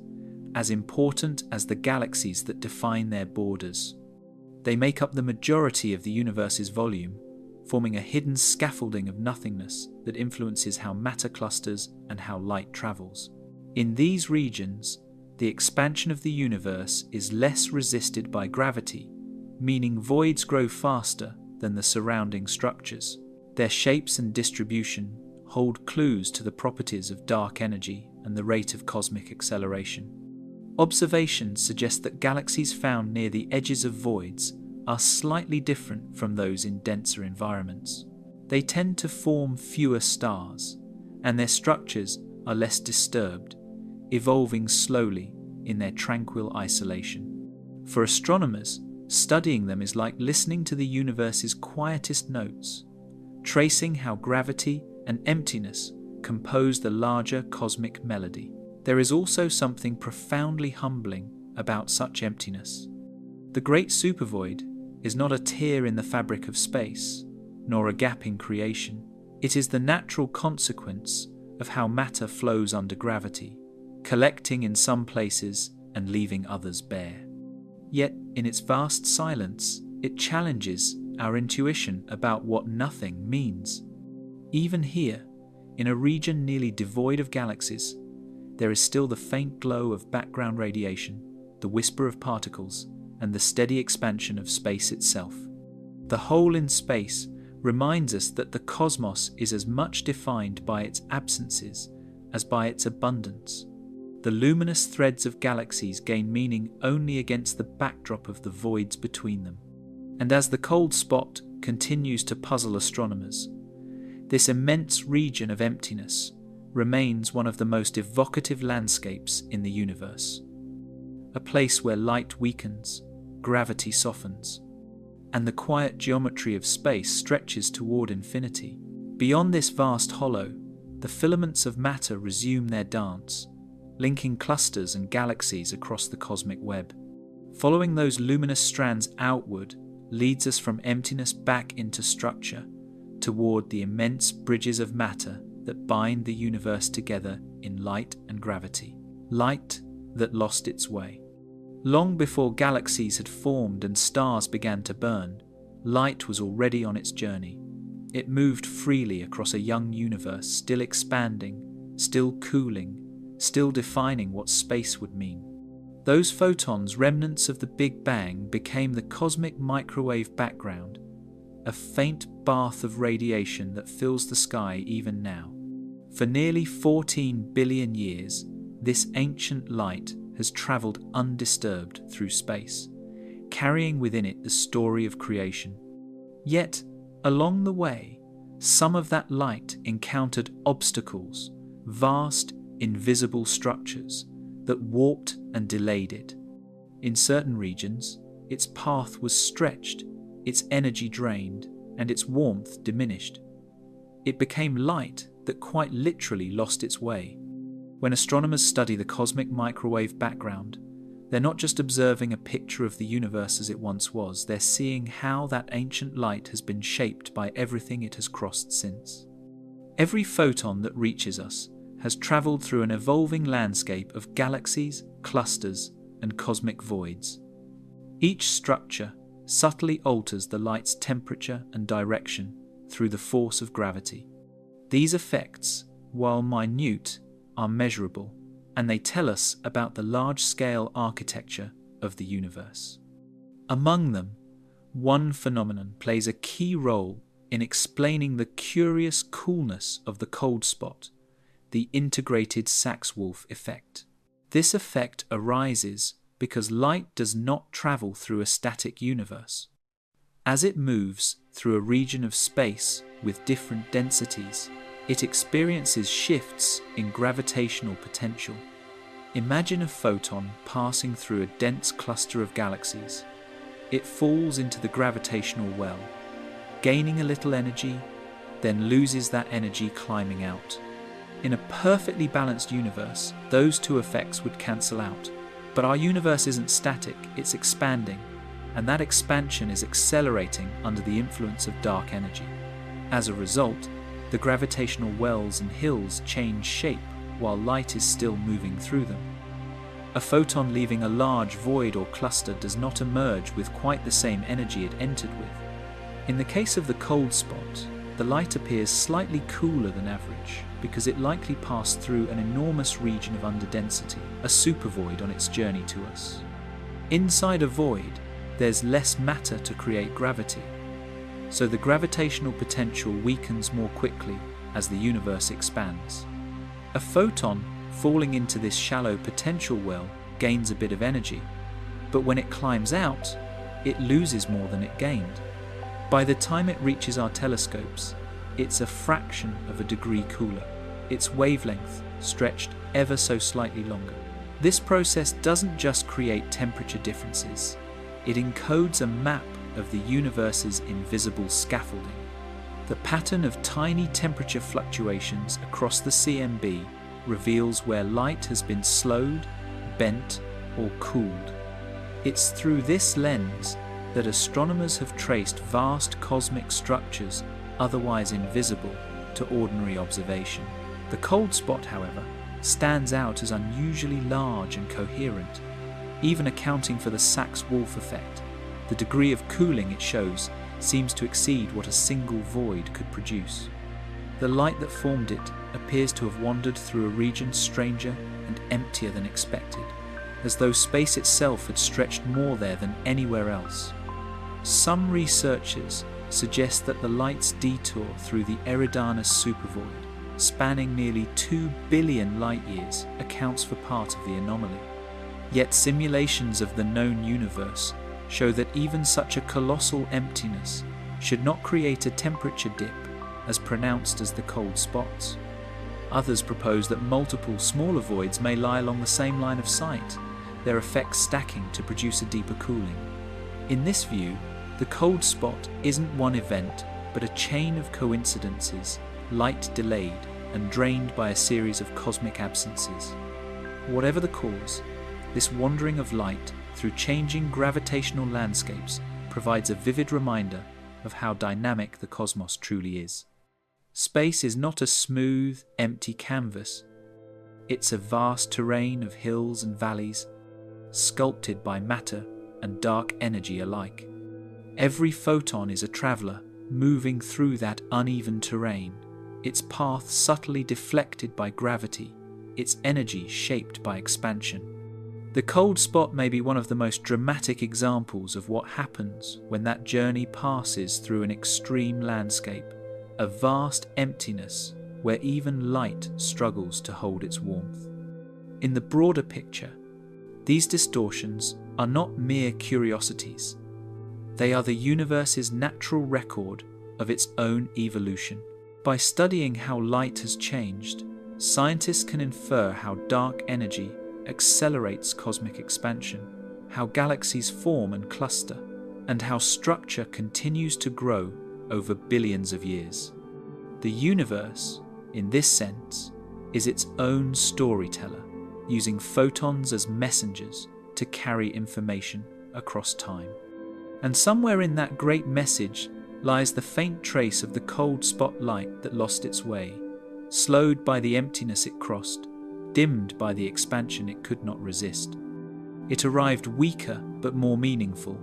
as important as the galaxies that define their borders. They make up the majority of the universe's volume, forming a hidden scaffolding of nothingness that influences how matter clusters and how light travels. In these regions, the expansion of the universe is less resisted by gravity, meaning voids grow faster than the surrounding structures. Their shapes and distribution hold clues to the properties of dark energy and the rate of cosmic acceleration. Observations suggest that galaxies found near the edges of voids are slightly different from those in denser environments. They tend to form fewer stars, and their structures are less disturbed, evolving slowly in their tranquil isolation. For astronomers, studying them is like listening to the universe's quietest notes, tracing how gravity and emptiness compose the larger cosmic melody. There is also something profoundly humbling about such emptiness. The great supervoid is not a tear in the fabric of space, nor a gap in creation. It is the natural consequence of how matter flows under gravity, collecting in some places and leaving others bare. Yet, in its vast silence, it challenges our intuition about what nothing means. Even here, in a region nearly devoid of galaxies, there is still the faint glow of background radiation, the whisper of particles, and the steady expansion of space itself. The hole in space reminds us that the cosmos is as much defined by its absences as by its abundance. The luminous threads of galaxies gain meaning only against the backdrop of the voids between them. And as the cold spot continues to puzzle astronomers, This immense region of emptiness remains one of the most evocative landscapes in the universe. A place where light weakens, gravity softens, and the quiet geometry of space stretches toward infinity. Beyond this vast hollow, the filaments of matter resume their dance, linking clusters and galaxies across the cosmic web. Following those luminous strands outward leads us from emptiness back into structure, toward the immense bridges of matter that bind the universe together in light and gravity. Light that lost its way. Long before galaxies had formed and stars began to burn, light was already on its journey. It moved freely across a young universe, still expanding, still cooling, still defining what space would mean. Those photons, remnants of the Big Bang, became the cosmic microwave background, a faint bath of radiation that fills the sky even now. For nearly 14 billion years, this ancient light has travelled undisturbed through space, carrying within it the story of creation. Yet, along the way, some of that light encountered obstacles, vast, invisible structures that warped and delayed it. In certain regions, its path was stretched, its energy drained, and its warmth diminished. It became light that quite literally lost its way. When astronomers study the cosmic microwave background, they're not just observing a picture of the universe as it once was, they're seeing how that ancient light has been shaped by everything it has crossed since. Every photon that reaches us has travelled through an evolving landscape of galaxies, clusters, and cosmic voids. Each structure subtly alters the light's temperature and direction through the force of gravity. These effects, while minute, are measurable, and they tell us about the large-scale architecture of the universe. Among them, one phenomenon plays a key role in explaining the curious coolness of the cold spot, the integrated Sachs-Wolf effect. This effect arises because light does not travel through a static universe. As it moves through a region of space with different densities, it experiences shifts in gravitational potential. Imagine a photon passing through a dense cluster of galaxies. It falls into the gravitational well, gaining a little energy, then loses that energy climbing out. In a perfectly balanced universe, those two effects would cancel out. But our universe isn't static, it's expanding, and that expansion is accelerating under the influence of dark energy. As a result, the gravitational wells and hills change shape while light is still moving through them. A photon leaving a large void or cluster does not emerge with quite the same energy it entered with. In the case of the cold spot, the light appears slightly cooler than average because it likely passed through an enormous region of underdensity, a supervoid on its journey to us. Inside a void, there's less matter to create gravity, so the gravitational potential weakens more quickly as the universe expands. A photon falling into this shallow potential well gains a bit of energy, but when it climbs out, it loses more than it gained. By the time it reaches our telescopes, it's a fraction of a degree cooler, its wavelength stretched ever so slightly longer. This process doesn't just create temperature differences, it encodes a map of the universe's invisible scaffolding. The pattern of tiny temperature fluctuations across the CMB reveals where light has been slowed, bent, or cooled. It's through this lens that astronomers have traced vast cosmic structures otherwise invisible to ordinary observation. The cold spot, however, stands out as unusually large and coherent, even accounting for the Sachs-Wolf effect. The degree of cooling it shows seems to exceed what a single void could produce. The light that formed it appears to have wandered through a region stranger and emptier than expected, as though space itself had stretched more there than anywhere else. Some researchers suggest that the light's detour through the Eridanus supervoid, spanning nearly 2 billion light-years, accounts for part of the anomaly. Yet simulations of the known universe show that even such a colossal emptiness should not create a temperature dip as pronounced as the cold spots. Others propose that multiple smaller voids may lie along the same line of sight, their effects stacking to produce a deeper cooling. In this view, the cold spot isn't one event, but a chain of coincidences, light delayed and drained by a series of cosmic absences. Whatever the cause, this wandering of light through changing gravitational landscapes provides a vivid reminder of how dynamic the cosmos truly is. Space is not a smooth, empty canvas. It's a vast terrain of hills and valleys, sculpted by matter and dark energy alike. Every photon is a traveller moving through that uneven terrain, its path subtly deflected by gravity, its energy shaped by expansion. The cold spot may be one of the most dramatic examples of what happens when that journey passes through an extreme landscape, a vast emptiness where even light struggles to hold its warmth. In the broader picture, these distortions are not mere curiosities. They are the universe's natural record of its own evolution. By studying how light has changed, scientists can infer how dark energy accelerates cosmic expansion, how galaxies form and cluster, and how structure continues to grow over billions of years. The universe, in this sense, is its own storyteller, using photons as messengers to carry information across time. And somewhere in that great message lies the faint trace of the cold spot light that lost its way, slowed by the emptiness it crossed, dimmed by the expansion it could not resist. It arrived weaker but more meaningful,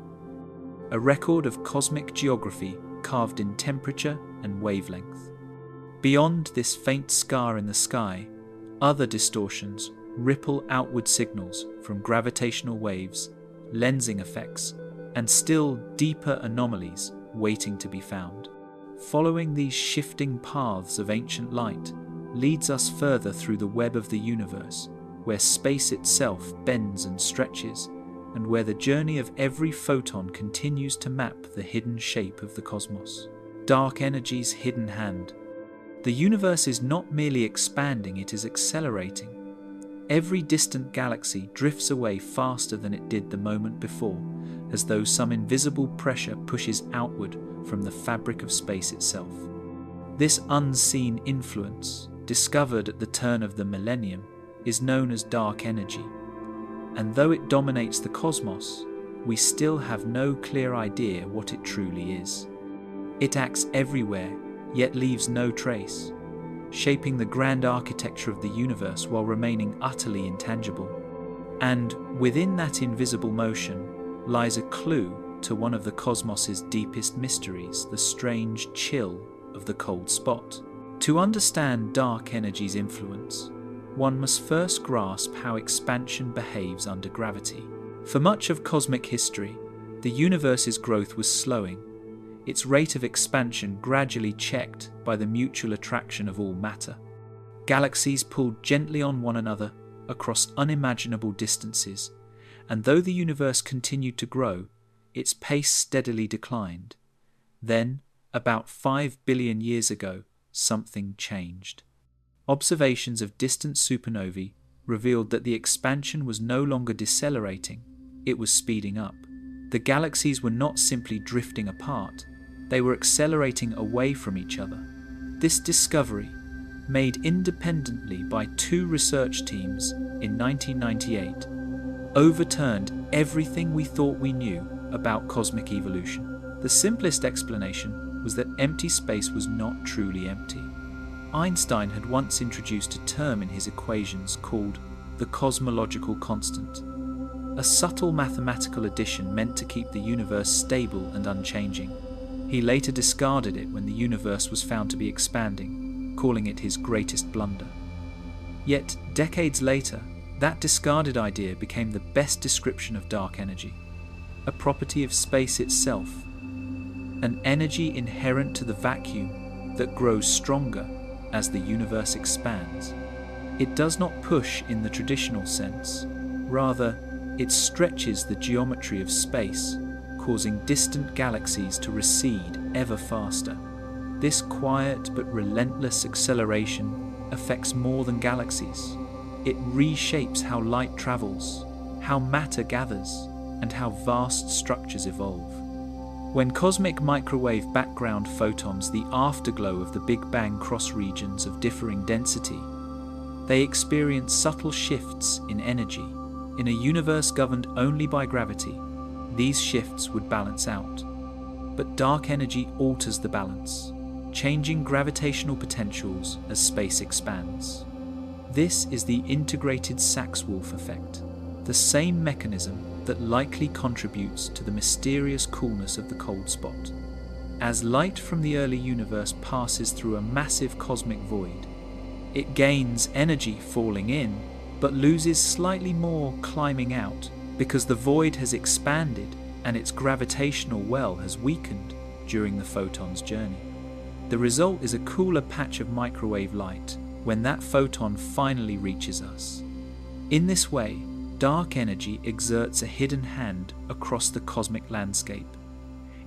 a record of cosmic geography carved in temperature and wavelength. Beyond this faint scar in the sky, other distortions ripple outward signals from gravitational waves, lensing effects, and still deeper anomalies waiting to be found. Following these shifting paths of ancient light leads us further through the web of the universe, where space itself bends and stretches, and where the journey of every photon continues to map the hidden shape of the cosmos. Dark energy's hidden hand. The universe is not merely expanding, it is accelerating. Every distant galaxy drifts away faster than it did the moment before, as though some invisible pressure pushes outward from the fabric of space itself. This unseen influence, discovered at the turn of the millennium, is known as dark energy. And though it dominates the cosmos, we still have no clear idea what it truly is. It acts everywhere, yet leaves no trace, shaping the grand architecture of the universe while remaining utterly intangible. And within that invisible motion lies a clue to one of the cosmos's deepest mysteries, the strange chill of the cold spot. To understand dark energy's influence, one must first grasp how expansion behaves under gravity. For much of cosmic history, the universe's growth was slowing, its rate of expansion gradually checked by the mutual attraction of all matter. Galaxies pulled gently on one another across unimaginable distances, and though the universe continued to grow, its pace steadily declined. Then, about 5 billion years ago, something changed. Observations of distant supernovae revealed that the expansion was no longer decelerating, it was speeding up. The galaxies were not simply drifting apart, they were accelerating away from each other. This discovery, made independently by 2 research teams in 1998, overturned everything we thought we knew about cosmic evolution. The simplest explanation was that empty space was not truly empty. Einstein had once introduced a term in his equations called the cosmological constant, a subtle mathematical addition meant to keep the universe stable and unchanging. He later discarded it when the universe was found to be expanding, calling it his greatest blunder. Yet, decades later, that discarded idea became the best description of dark energy, a property of space itself, an energy inherent to the vacuum that grows stronger as the universe expands. It does not push in the traditional sense, rather, it stretches the geometry of space, causing distant galaxies to recede ever faster. This quiet but relentless acceleration affects more than galaxies. It reshapes how light travels, how matter gathers, and how vast structures evolve. When cosmic microwave background photons, the afterglow of the Big Bang, cross regions of differing density, they experience subtle shifts in energy. In a universe governed only by gravity, these shifts would balance out. But dark energy alters the balance, changing gravitational potentials as space expands. This is the integrated Sachs-Wolf effect, the same mechanism that likely contributes to the mysterious coolness of the cold spot. As light from the early universe passes through a massive cosmic void, it gains energy falling in, but loses slightly more climbing out because the void has expanded and its gravitational well has weakened during the photon's journey. The result is a cooler patch of microwave light when that photon finally reaches us. In this way, dark energy exerts a hidden hand across the cosmic landscape.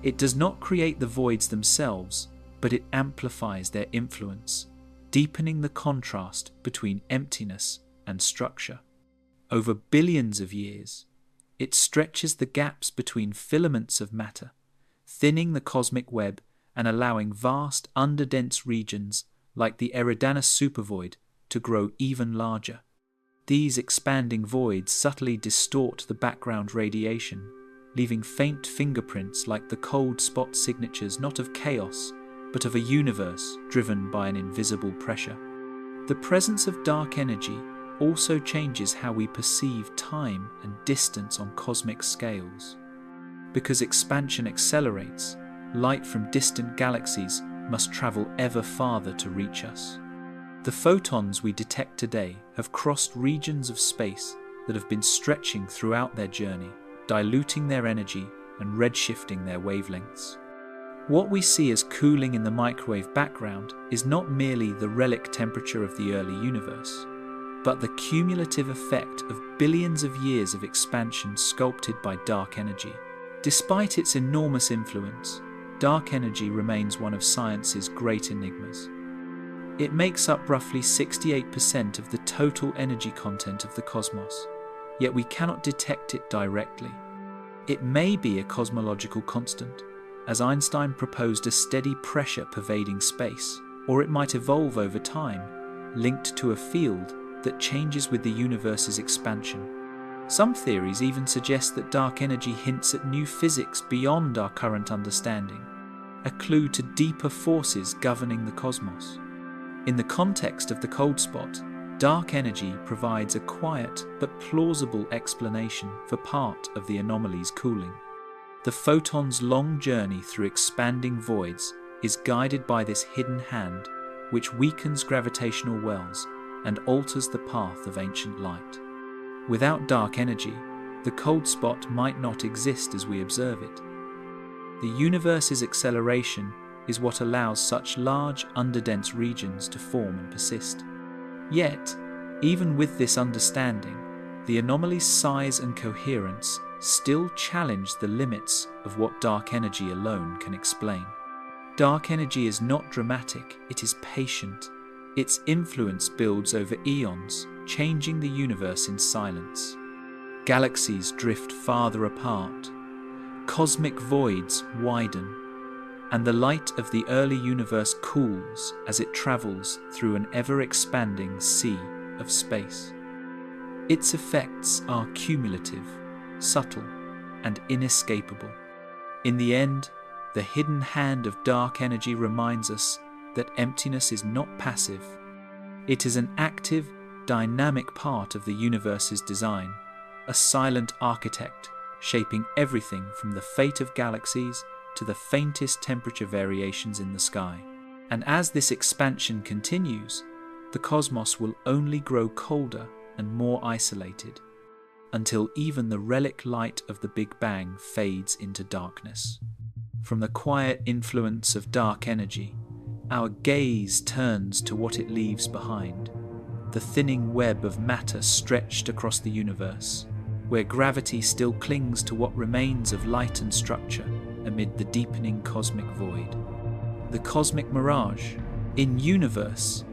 It does not create the voids themselves, but it amplifies their influence, deepening the contrast between emptiness and structure. Over billions of years, it stretches the gaps between filaments of matter, thinning the cosmic web and allowing vast underdense regions like the Eridanus supervoid to grow even larger. These expanding voids subtly distort the background radiation, leaving faint fingerprints like the cold spot signatures not of chaos, but of a universe driven by an invisible pressure. The presence of dark energy also changes how we perceive time and distance on cosmic scales. Because expansion accelerates, light from distant galaxies must travel ever farther to reach us. The photons we detect today have crossed regions of space that have been stretching throughout their journey, diluting their energy and redshifting their wavelengths. What we see as cooling in the microwave background is not merely the relic temperature of the early universe, but the cumulative effect of billions of years of expansion sculpted by dark energy. Despite its enormous influence, dark energy remains one of science's great enigmas. It makes up roughly 68% of the total energy content of the cosmos, yet we cannot detect it directly. It may be a cosmological constant, as Einstein proposed a steady pressure pervading space, or it might evolve over time, linked to a field that changes with the universe's expansion. Some theories even suggest that dark energy hints at new physics beyond our current understanding, a clue to deeper forces governing the cosmos. In the context of the cold spot, dark energy provides a quiet but plausible explanation for part of the anomaly's cooling. The photon's long journey through expanding voids is guided by this hidden hand, which weakens gravitational wells and alters the path of ancient light. Without dark energy, the cold spot might not exist as we observe it. The universe's acceleration is what allows such large, underdense regions to form and persist. Yet, even with this understanding, the anomaly's size and coherence still challenge the limits of what dark energy alone can explain. Dark energy is not dramatic, it is patient. Its influence builds over eons, changing the universe in silence. Galaxies drift farther apart, cosmic voids widen, and the light of the early universe cools as it travels through an ever-expanding sea of space. Its effects are cumulative, subtle, and inescapable. In the end, the hidden hand of dark energy reminds us that emptiness is not passive. It is an active, dynamic part of the universe's design, a silent architect shaping everything from the fate of galaxies to the faintest temperature variations in the sky. And as this expansion continues, the cosmos will only grow colder and more isolated, until even the relic light of the Big Bang fades into darkness. From the quiet influence of dark energy, our gaze turns to what it leaves behind, the thinning web of matter stretched across the universe, where gravity still clings to what remains of light and structure amid the deepening cosmic void. the cosmic mirage. In universe,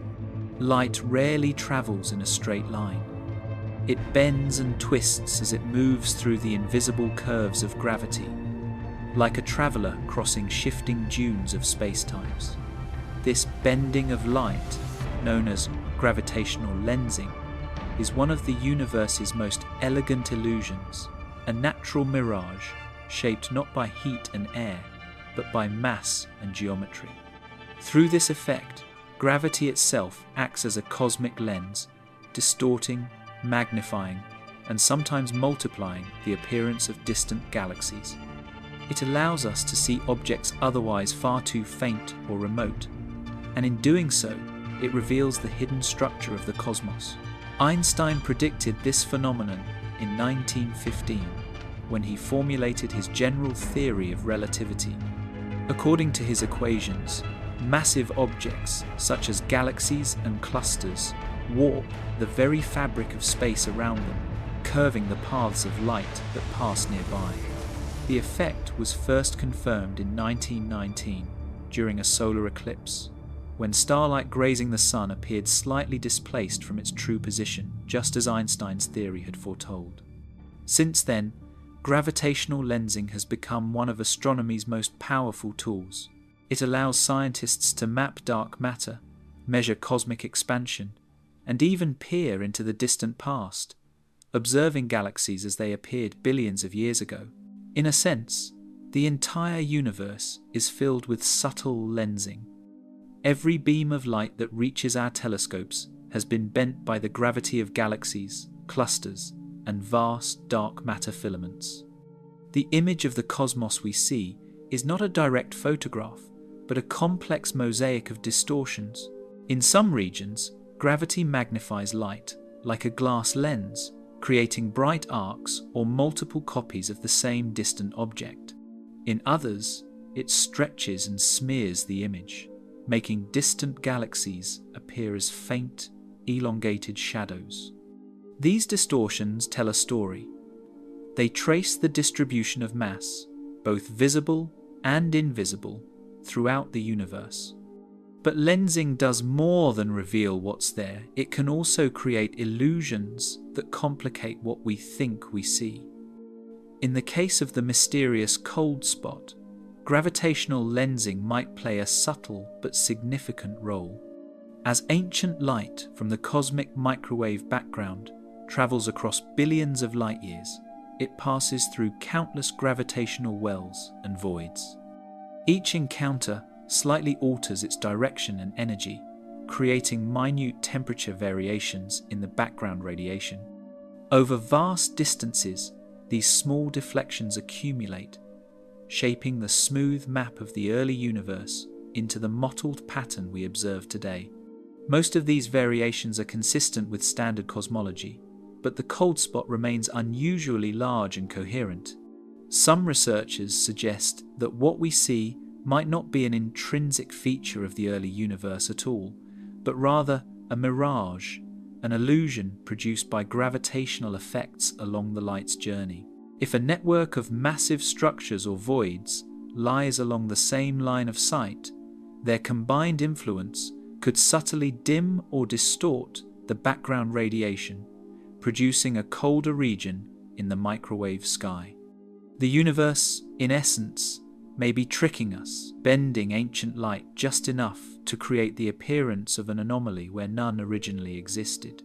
light rarely travels in a straight line. It bends and twists as it moves through the invisible curves of gravity, like a traveller crossing shifting dunes of spacetimes. This bending of light, known as gravitational lensing, is one of the universe's most elegant illusions, a natural mirage shaped not by heat and air, but by mass and geometry. Through this effect, gravity itself acts as a cosmic lens, distorting, magnifying, and sometimes multiplying the appearance of distant galaxies. It allows us to see objects otherwise far too faint or remote, and in doing so, it reveals the hidden structure of the cosmos. Einstein predicted this phenomenon in 1915 when he formulated his general theory of relativity. According to his equations, massive objects such as galaxies and clusters warp the very fabric of space around them, curving the paths of light that pass nearby. The effect was first confirmed in 1919 during a solar eclipse, when starlight grazing the sun appeared slightly displaced from its true position, just as Einstein's theory had foretold. Since then, gravitational lensing has become one of astronomy's most powerful tools. It allows scientists to map dark matter, measure cosmic expansion, and even peer into the distant past, observing galaxies as they appeared billions of years ago. In a sense, the entire universe is filled with subtle lensing. Every beam of light that reaches our telescopes has been bent by the gravity of galaxies, clusters, and vast dark matter filaments. The image of the cosmos we see is not a direct photograph, but a complex mosaic of distortions. In some regions, gravity magnifies light, like a glass lens, creating bright arcs or multiple copies of the same distant object. In others, it stretches and smears the image, making distant galaxies appear as faint, elongated shadows. These distortions tell a story. They trace the distribution of mass, both visible and invisible, throughout the universe. But lensing does more than reveal what's there. It can also create illusions that complicate what we think we see. In the case of the mysterious cold spot, gravitational lensing might play a subtle but significant role. As ancient light from the cosmic microwave background travels across billions of light years, it passes through countless gravitational wells and voids. Each encounter slightly alters its direction and energy, creating minute temperature variations in the background radiation. Over vast distances, these small deflections accumulate, shaping the smooth map of the early universe into the mottled pattern we observe today. Most of these variations are consistent with standard cosmology, but the cold spot remains unusually large and coherent. Some researchers suggest that what we see might not be an intrinsic feature of the early universe at all, but rather a mirage, an illusion produced by gravitational effects along the light's journey. If a network of massive structures or voids lies along the same line of sight, their combined influence could subtly dim or distort the background radiation, producing a colder region in the microwave sky. The universe, in essence, may be tricking us, bending ancient light just enough to create the appearance of an anomaly where none originally existed.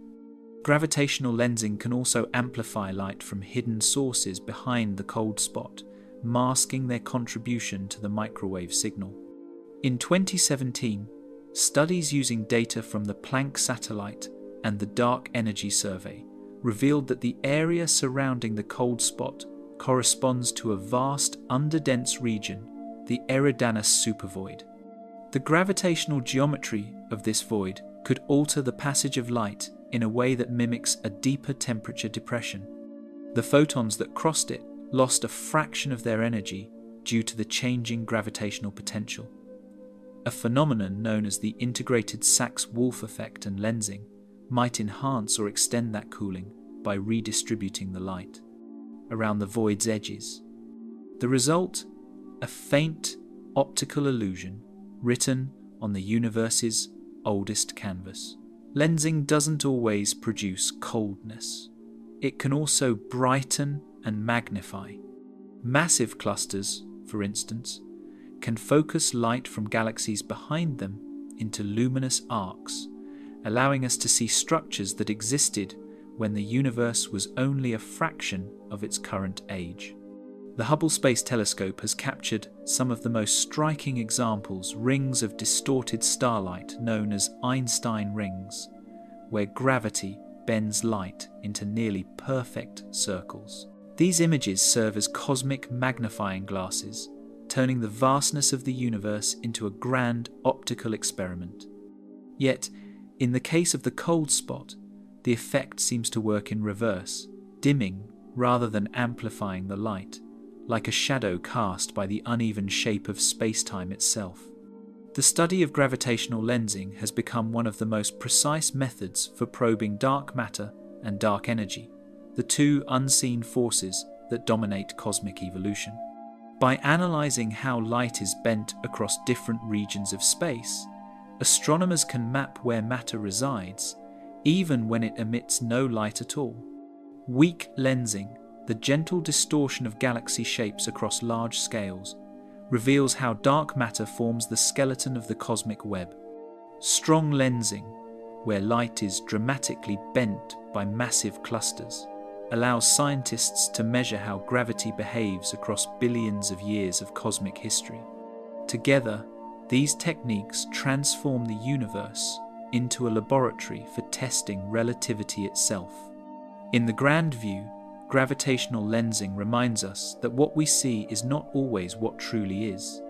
Gravitational lensing can also amplify light from hidden sources behind the cold spot, masking their contribution to the microwave signal. In 2017, studies using data from the Planck satellite and the Dark Energy Survey revealed that the area surrounding the cold spot corresponds to a vast underdense region, the Eridanus supervoid. The gravitational geometry of this void could alter the passage of light in a way that mimics a deeper temperature depression. The photons that crossed it lost a fraction of their energy due to the changing gravitational potential. A phenomenon known as the integrated Sachs-Wolf effect and lensing might enhance or extend that cooling by redistributing the light around the void's edges. The result? A faint optical illusion written on the universe's oldest canvas. Lensing doesn't always produce coldness. It can also brighten and magnify. Massive clusters, for instance, can focus light from galaxies behind them into luminous arcs, allowing us to see structures that existed when the universe was only a fraction of its current age. The Hubble Space Telescope has captured some of the most striking examples, rings of distorted starlight known as Einstein rings, where gravity bends light into nearly perfect circles. These images serve as cosmic magnifying glasses, turning the vastness of the universe into a grand optical experiment. Yet, in the case of the cold spot, the effect seems to work in reverse, dimming rather than amplifying the light, like a shadow cast by the uneven shape of space-time itself. The study of gravitational lensing has become one of the most precise methods for probing dark matter and dark energy, the two unseen forces that dominate cosmic evolution. By analysing how light is bent across different regions of space, astronomers can map where matter resides, even when it emits no light at all. Weak lensing, the gentle distortion of galaxy shapes across large scales, reveals how dark matter forms the skeleton of the cosmic web. Strong lensing, where light is dramatically bent by massive clusters, allows scientists to measure how gravity behaves across billions of years of cosmic history. Together, these techniques transform the universe into a laboratory for testing relativity itself. In the grand view, gravitational lensing reminds us that what we see is not always what truly is.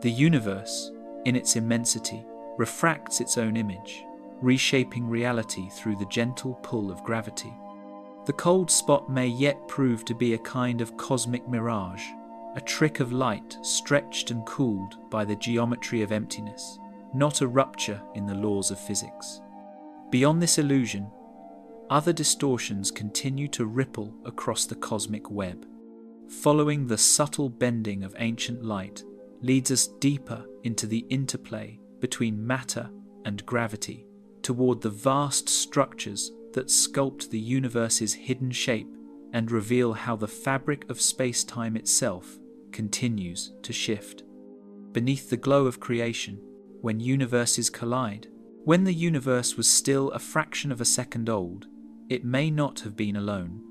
The universe, in its immensity, refracts its own image, reshaping reality through the gentle pull of gravity. The cold spot may yet prove to be a kind of cosmic mirage, a trick of light stretched and cooled by the geometry of emptiness, not a rupture in the laws of physics. Beyond this illusion, other distortions continue to ripple across the cosmic web. Following the subtle bending of ancient light leads us deeper into the interplay between matter and gravity, toward the vast structures that sculpt the universe's hidden shape and reveal how the fabric of space-time itself continues to shift. Beneath the glow of creation, when universes collide, when the universe was still a fraction of a second old, it may not have been alone.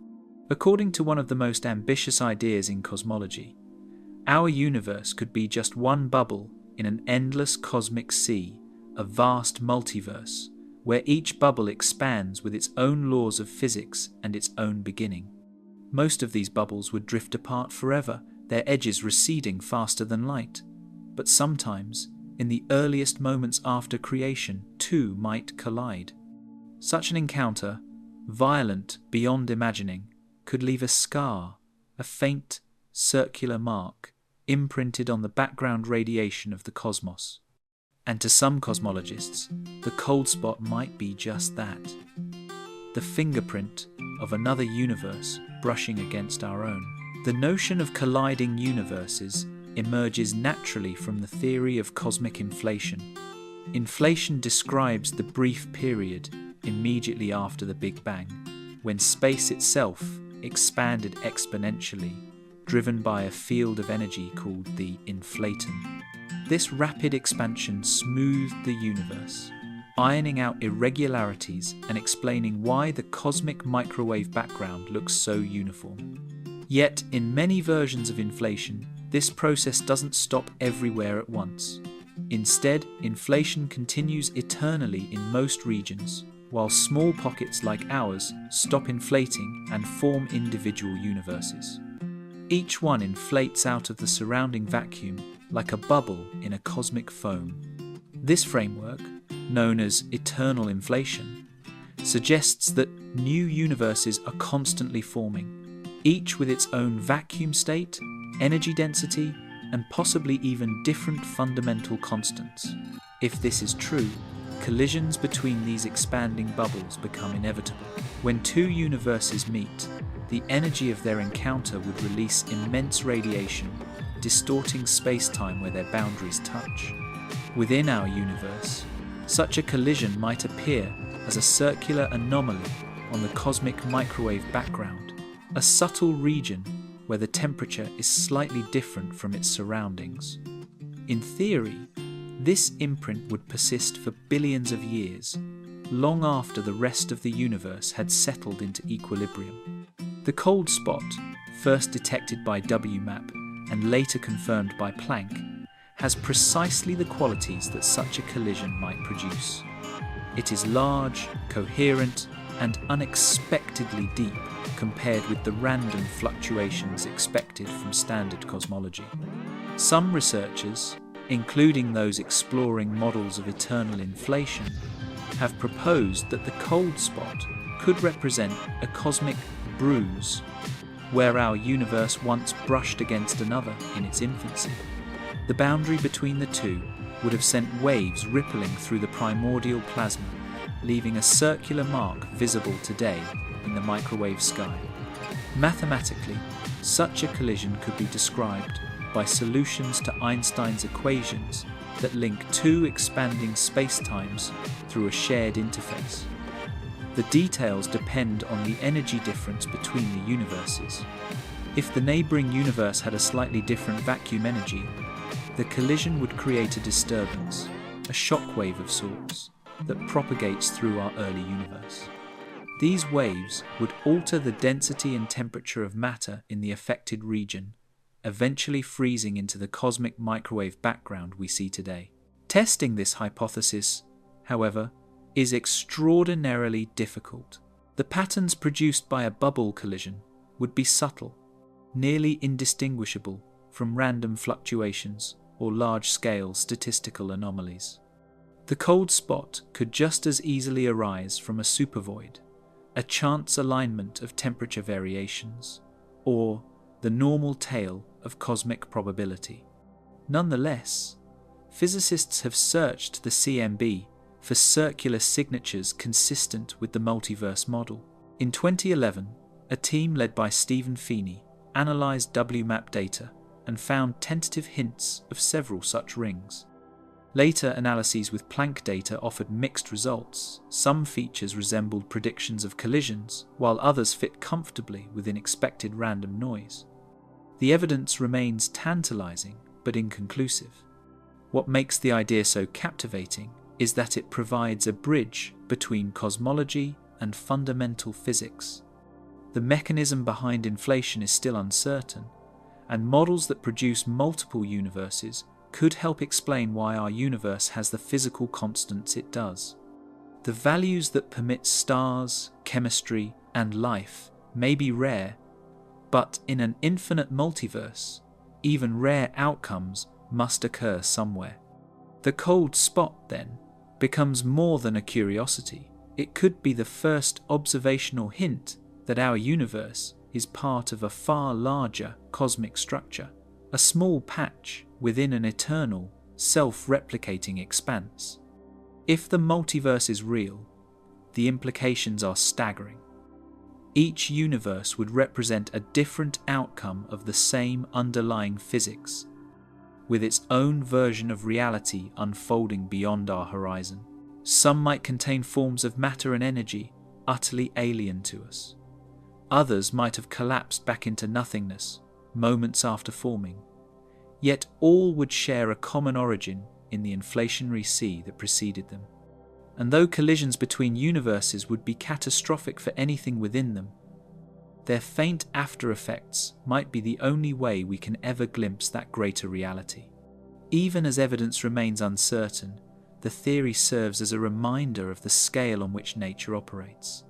According to one of the most ambitious ideas in cosmology, our universe could be just one bubble in an endless cosmic sea, a vast multiverse, where each bubble expands with its own laws of physics and its own beginning. Most of these bubbles would drift apart forever, their edges receding faster than light. But sometimes, in the earliest moments after creation, two might collide. Such an encounter, violent beyond imagining, could leave a scar, a faint, circular mark, imprinted on the background radiation of the cosmos. And to some cosmologists, the cold spot might be just that. The fingerprint of another universe brushing against our own. The notion of colliding universes emerges naturally from the theory of cosmic inflation. Inflation describes the brief period immediately after the Big Bang, when space itself expanded exponentially, driven by a field of energy called the inflaton. This rapid expansion smoothed the universe, ironing out irregularities and explaining why the cosmic microwave background looks so uniform. Yet, in many versions of inflation, this process doesn't stop everywhere at once. Instead, inflation continues eternally in most regions, while small pockets like ours stop inflating and form individual universes. Each one inflates out of the surrounding vacuum like a bubble in a cosmic foam. This framework, known as eternal inflation, suggests that new universes are constantly forming, each with its own vacuum state, energy density, and possibly even different fundamental constants. If this is true, collisions between these expanding bubbles become inevitable. When two universes meet, the energy of their encounter would release immense radiation, distorting space-time where their boundaries touch. Within our universe, such a collision might appear as a circular anomaly on the cosmic microwave background, a subtle region where the temperature is slightly different from its surroundings. In theory, this imprint would persist for billions of years, long after the rest of the universe had settled into equilibrium. The cold spot, first detected by WMAP and later confirmed by Planck, has precisely the qualities that such a collision might produce. It is large, coherent, and unexpectedly deep compared with the random fluctuations expected from standard cosmology. Some researchers, including those exploring models of eternal inflation, have proposed that the cold spot could represent a cosmic bruise, where our universe once brushed against another in its infancy. The boundary between the two would have sent waves rippling through the primordial plasma, leaving a circular mark visible today in the microwave sky. Mathematically, such a collision could be described by solutions to Einstein's equations that link two expanding spacetimes through a shared interface. The details depend on the energy difference between the universes. If the neighbouring universe had a slightly different vacuum energy, the collision would create a disturbance, a shockwave of sorts, that propagates through our early universe. These waves would alter the density and temperature of matter in the affected region, eventually freezing into the cosmic microwave background we see today. Testing this hypothesis, however, is extraordinarily difficult. The patterns produced by a bubble collision would be subtle, nearly indistinguishable from random fluctuations or large-scale statistical anomalies. The cold spot could just as easily arise from a supervoid, a chance alignment of temperature variations, or the normal tale of cosmic probability. Nonetheless, physicists have searched the CMB for circular signatures consistent with the multiverse model. In 2011, a team led by Stephen Feeney analysed WMAP data and found tentative hints of several such rings. Later analyses with Planck data offered mixed results. Some features resembled predictions of collisions, while others fit comfortably within expected random noise. The evidence remains tantalizing but inconclusive. What makes the idea so captivating is that it provides a bridge between cosmology and fundamental physics. The mechanism behind inflation is still uncertain, and models that produce multiple universes could help explain why our universe has the physical constants it does. The values that permit stars, chemistry, and life may be rare, but in an infinite multiverse, even rare outcomes must occur somewhere. The cold spot, then, becomes more than a curiosity. It could be the first observational hint that our universe is part of a far larger cosmic structure, a small patch within an eternal, self-replicating expanse. If the multiverse is real, the implications are staggering. Each universe would represent a different outcome of the same underlying physics, with its own version of reality unfolding beyond our horizon. Some might contain forms of matter and energy utterly alien to us. Others might have collapsed back into nothingness moments after forming. Yet all would share a common origin in the inflationary sea that preceded them. And though collisions between universes would be catastrophic for anything within them, their faint after-effects might be the only way we can ever glimpse that greater reality. Even as evidence remains uncertain, the theory serves as a reminder of the scale on which nature operates.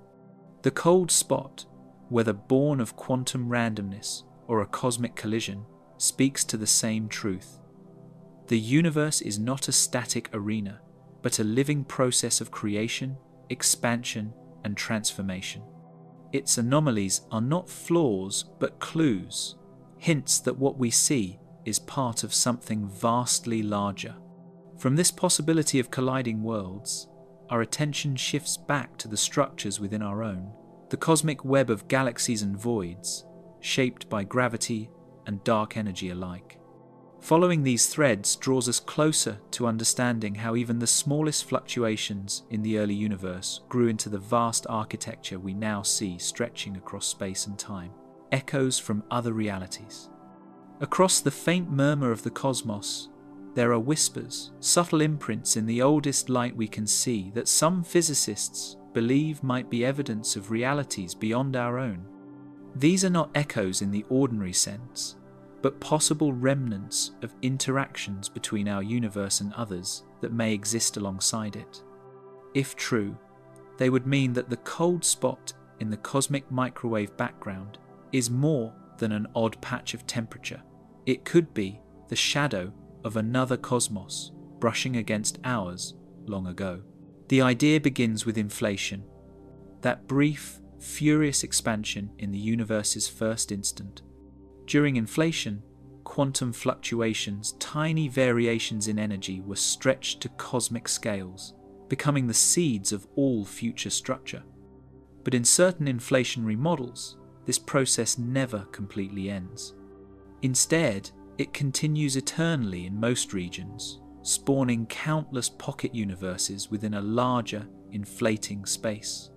The cold spot, whether born of quantum randomness or a cosmic collision, speaks to the same truth. The universe is not a static arena, but a living process of creation, expansion, and transformation. Its anomalies are not flaws, but clues, hints that what we see is part of something vastly larger. From this possibility of colliding worlds, our attention shifts back to the structures within our own, the cosmic web of galaxies and voids, shaped by gravity and dark energy alike. Following these threads draws us closer to understanding how even the smallest fluctuations in the early universe grew into the vast architecture we now see stretching across space and time, echoes from other realities. Across the faint murmur of the cosmos, there are whispers, subtle imprints in the oldest light we can see that some physicists believe might be evidence of realities beyond our own. These are not echoes in the ordinary sense, but possible remnants of interactions between our universe and others that may exist alongside it. If true, they would mean that the cold spot in the cosmic microwave background is more than an odd patch of temperature. It could be the shadow of another cosmos brushing against ours long ago. The idea begins with inflation, that brief, furious expansion in the universe's first instant. During inflation, quantum fluctuations, tiny variations in energy, were stretched to cosmic scales, becoming the seeds of all future structure. But in certain inflationary models, this process never completely ends. Instead, it continues eternally in most regions, spawning countless pocket universes within a larger, inflating space.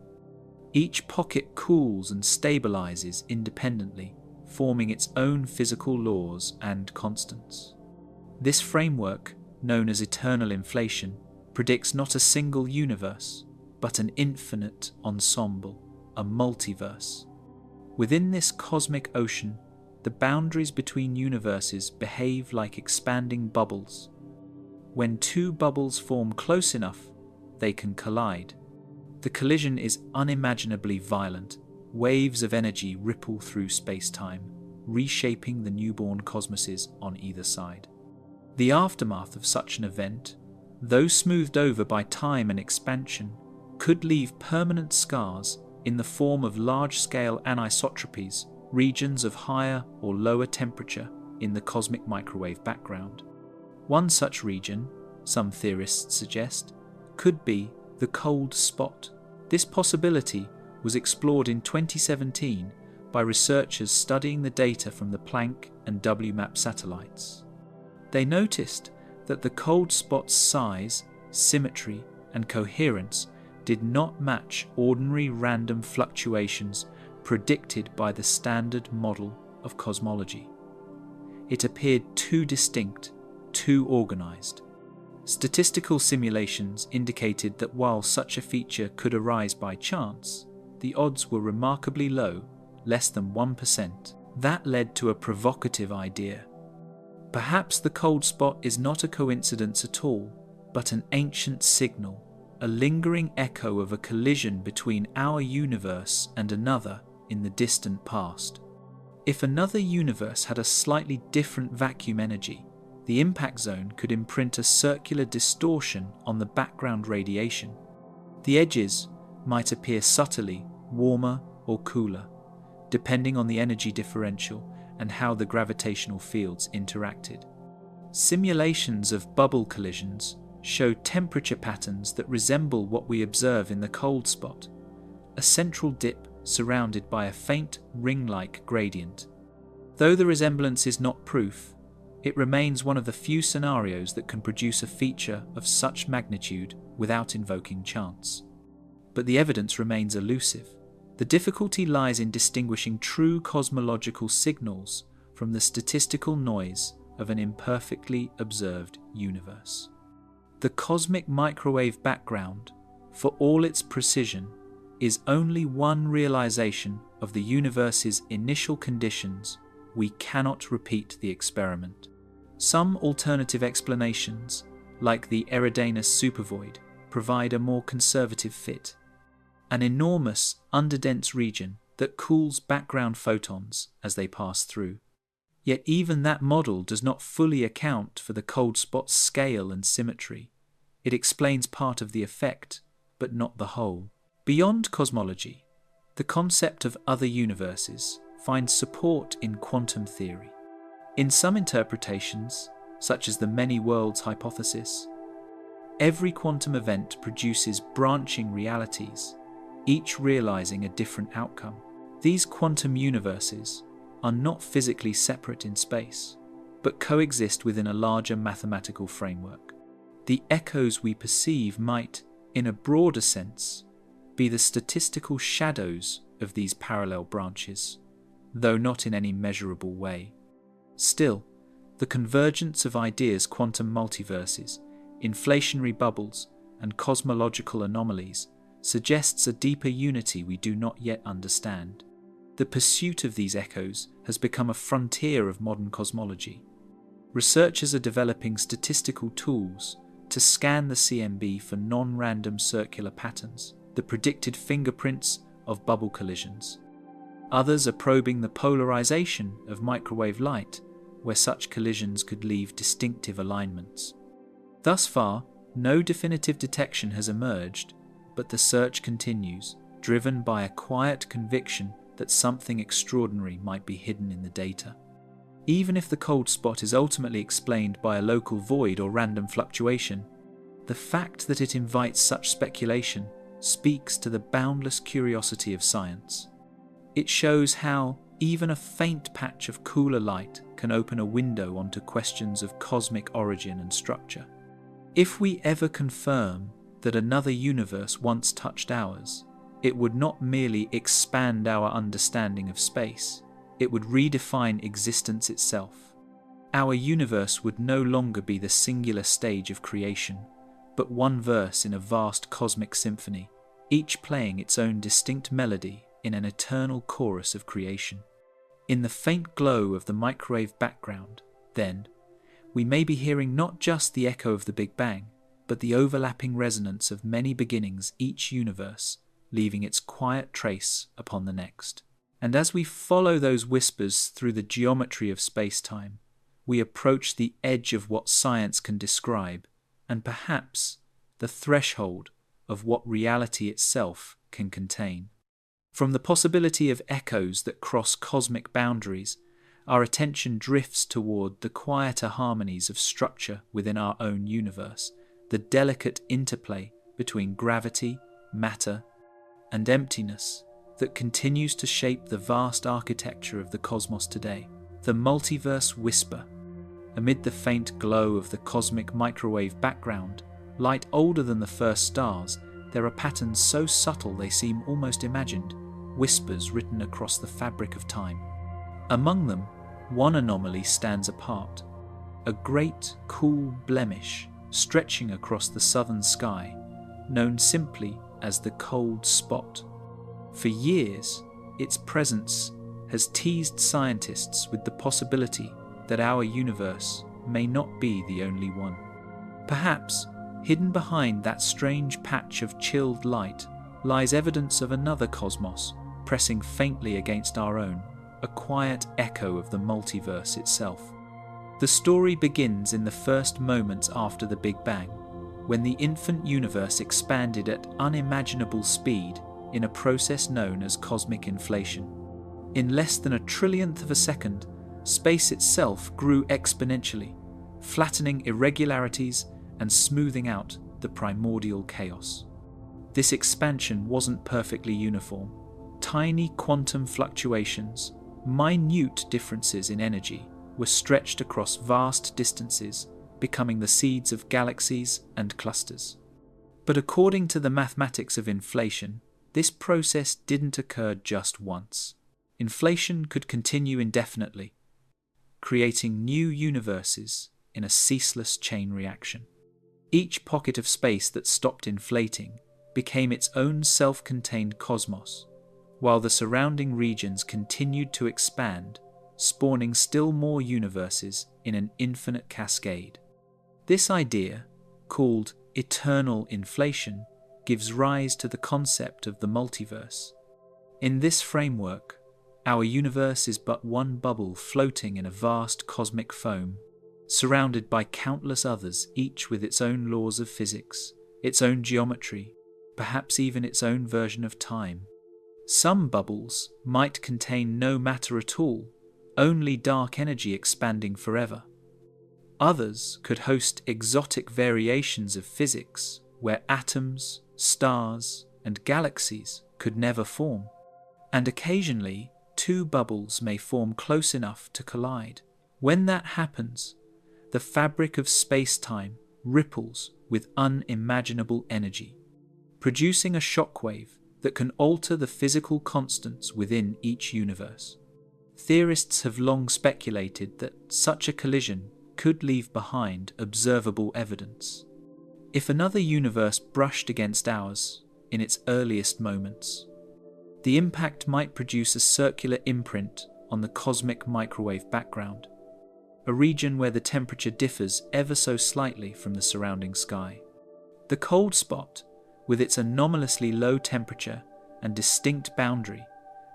Each pocket cools and stabilizes independently, forming its own physical laws and constants. This framework, known as eternal inflation, predicts not a single universe, but an infinite ensemble, a multiverse. Within this cosmic ocean, the boundaries between universes behave like expanding bubbles. When two bubbles form close enough, they can collide. The collision is unimaginably violent. Waves of energy ripple through space-time, reshaping the newborn cosmoses on either side. The aftermath of such an event, though smoothed over by time and expansion, could leave permanent scars in the form of large-scale anisotropies, regions of higher or lower temperature in the cosmic microwave background. One such region, some theorists suggest, could be the cold spot. This possibility was explored in 2017 by researchers studying the data from the Planck and WMAP satellites. They noticed that the cold spot's size, symmetry, and coherence did not match ordinary random fluctuations predicted by the standard model of cosmology. It appeared too distinct, too organized. Statistical simulations indicated that while such a feature could arise by chance, the odds were remarkably low, less than 1%. That led to a provocative idea. Perhaps the cold spot is not a coincidence at all, but an ancient signal, a lingering echo of a collision between our universe and another in the distant past. If another universe had a slightly different vacuum energy, the impact zone could imprint a circular distortion on the background radiation. The edges might appear subtly warmer or cooler, depending on the energy differential and how the gravitational fields interacted. Simulations of bubble collisions show temperature patterns that resemble what we observe in the cold spot, a central dip surrounded by a faint ring-like gradient. Though the resemblance is not proof, it remains one of the few scenarios that can produce a feature of such magnitude without invoking chance. But the evidence remains elusive. The difficulty lies in distinguishing true cosmological signals from the statistical noise of an imperfectly observed universe. The cosmic microwave background, for all its precision, is only one realization of the universe's initial conditions. We cannot repeat the experiment. Some alternative explanations, like the Eridanus supervoid, provide a more conservative fit. An enormous, underdense region that cools background photons as they pass through. Yet even that model does not fully account for the cold spot's scale and symmetry. It explains part of the effect, but not the whole. Beyond cosmology, the concept of other universes finds support in quantum theory. In some interpretations, such as the many worlds hypothesis, every quantum event produces branching realities, each realizing a different outcome. These quantum universes are not physically separate in space. but coexist within a larger mathematical framework. The echoes we perceive might, in a broader sense, be the statistical shadows of these parallel branches, though not in any measurable way. Still, the convergence of ideas, quantum multiverses, inflationary bubbles, and cosmological anomalies suggests a deeper unity we do not yet understand. The pursuit of these echoes has become a frontier of modern cosmology. Researchers are developing statistical tools to scan the CMB for non-random circular patterns, the predicted fingerprints of bubble collisions. Others are probing the polarization of microwave light, where such collisions could leave distinctive alignments. Thus far, no definitive detection has emerged, but the search continues, driven by a quiet conviction that something extraordinary might be hidden in the data. Even if the cold spot is ultimately explained by a local void or random fluctuation, the fact that it invites such speculation speaks to the boundless curiosity of science. It shows how even a faint patch of cooler light can open a window onto questions of cosmic origin and structure. If we ever confirm that another universe once touched ours, it would not merely expand our understanding of space, it would redefine existence itself. Our universe would no longer be the singular stage of creation, but one verse in a vast cosmic symphony, each playing its own distinct melody in an eternal chorus of creation. In the faint glow of the microwave background, then, we may be hearing not just the echo of the Big Bang, but the overlapping resonance of many beginnings, each universe leaving its quiet trace upon the next. And as we follow those whispers through the geometry of space-time, we approach the edge of what science can describe, and perhaps the threshold of what reality itself can contain. From the possibility of echoes that cross cosmic boundaries, our attention drifts toward the quieter harmonies of structure within our own universe, the delicate interplay between gravity, matter, and emptiness that continues to shape the vast architecture of the cosmos today. The multiverse whisper. Amid the faint glow of the cosmic microwave background, light older than the first stars, there are patterns so subtle they seem almost imagined, whispers written across the fabric of time. Among them, one anomaly stands apart, a great, cool blemish stretching across the southern sky, known simply as the cold spot. For years, its presence has teased scientists with the possibility that our universe may not be the only one. Perhaps, hidden behind that strange patch of chilled light lies evidence of another cosmos pressing faintly against our own, a quiet echo of the multiverse itself. The story begins in the first moments after the Big Bang, when the infant universe expanded at unimaginable speed in a process known as cosmic inflation. In less than a trillionth of a second, space itself grew exponentially, flattening irregularities and smoothing out the primordial chaos. This expansion wasn't perfectly uniform. Tiny quantum fluctuations, minute differences in energy, were stretched across vast distances, becoming the seeds of galaxies and clusters. But according to the mathematics of inflation, this process didn't occur just once. Inflation could continue indefinitely, creating new universes in a ceaseless chain reaction. Each pocket of space that stopped inflating became its own self-contained cosmos, while the surrounding regions continued to expand, spawning still more universes in an infinite cascade. This idea, called eternal inflation, gives rise to the concept of the multiverse. In this framework, our universe is but one bubble floating in a vast cosmic foam, surrounded by countless others, each with its own laws of physics, its own geometry, perhaps even its own version of time. Some bubbles might contain no matter at all, only dark energy expanding forever. Others could host exotic variations of physics where atoms, stars, and galaxies could never form. And occasionally, two bubbles may form close enough to collide, When that happens, the fabric of space-time ripples with unimaginable energy, producing a shockwave that can alter the physical constants within each universe. Theorists have long speculated that such a collision could leave behind observable evidence. If another universe brushed against ours in its earliest moments, the impact might produce a circular imprint on the cosmic microwave background, a region where the temperature differs ever so slightly from the surrounding sky. The cold spot, with its anomalously low temperature and distinct boundary,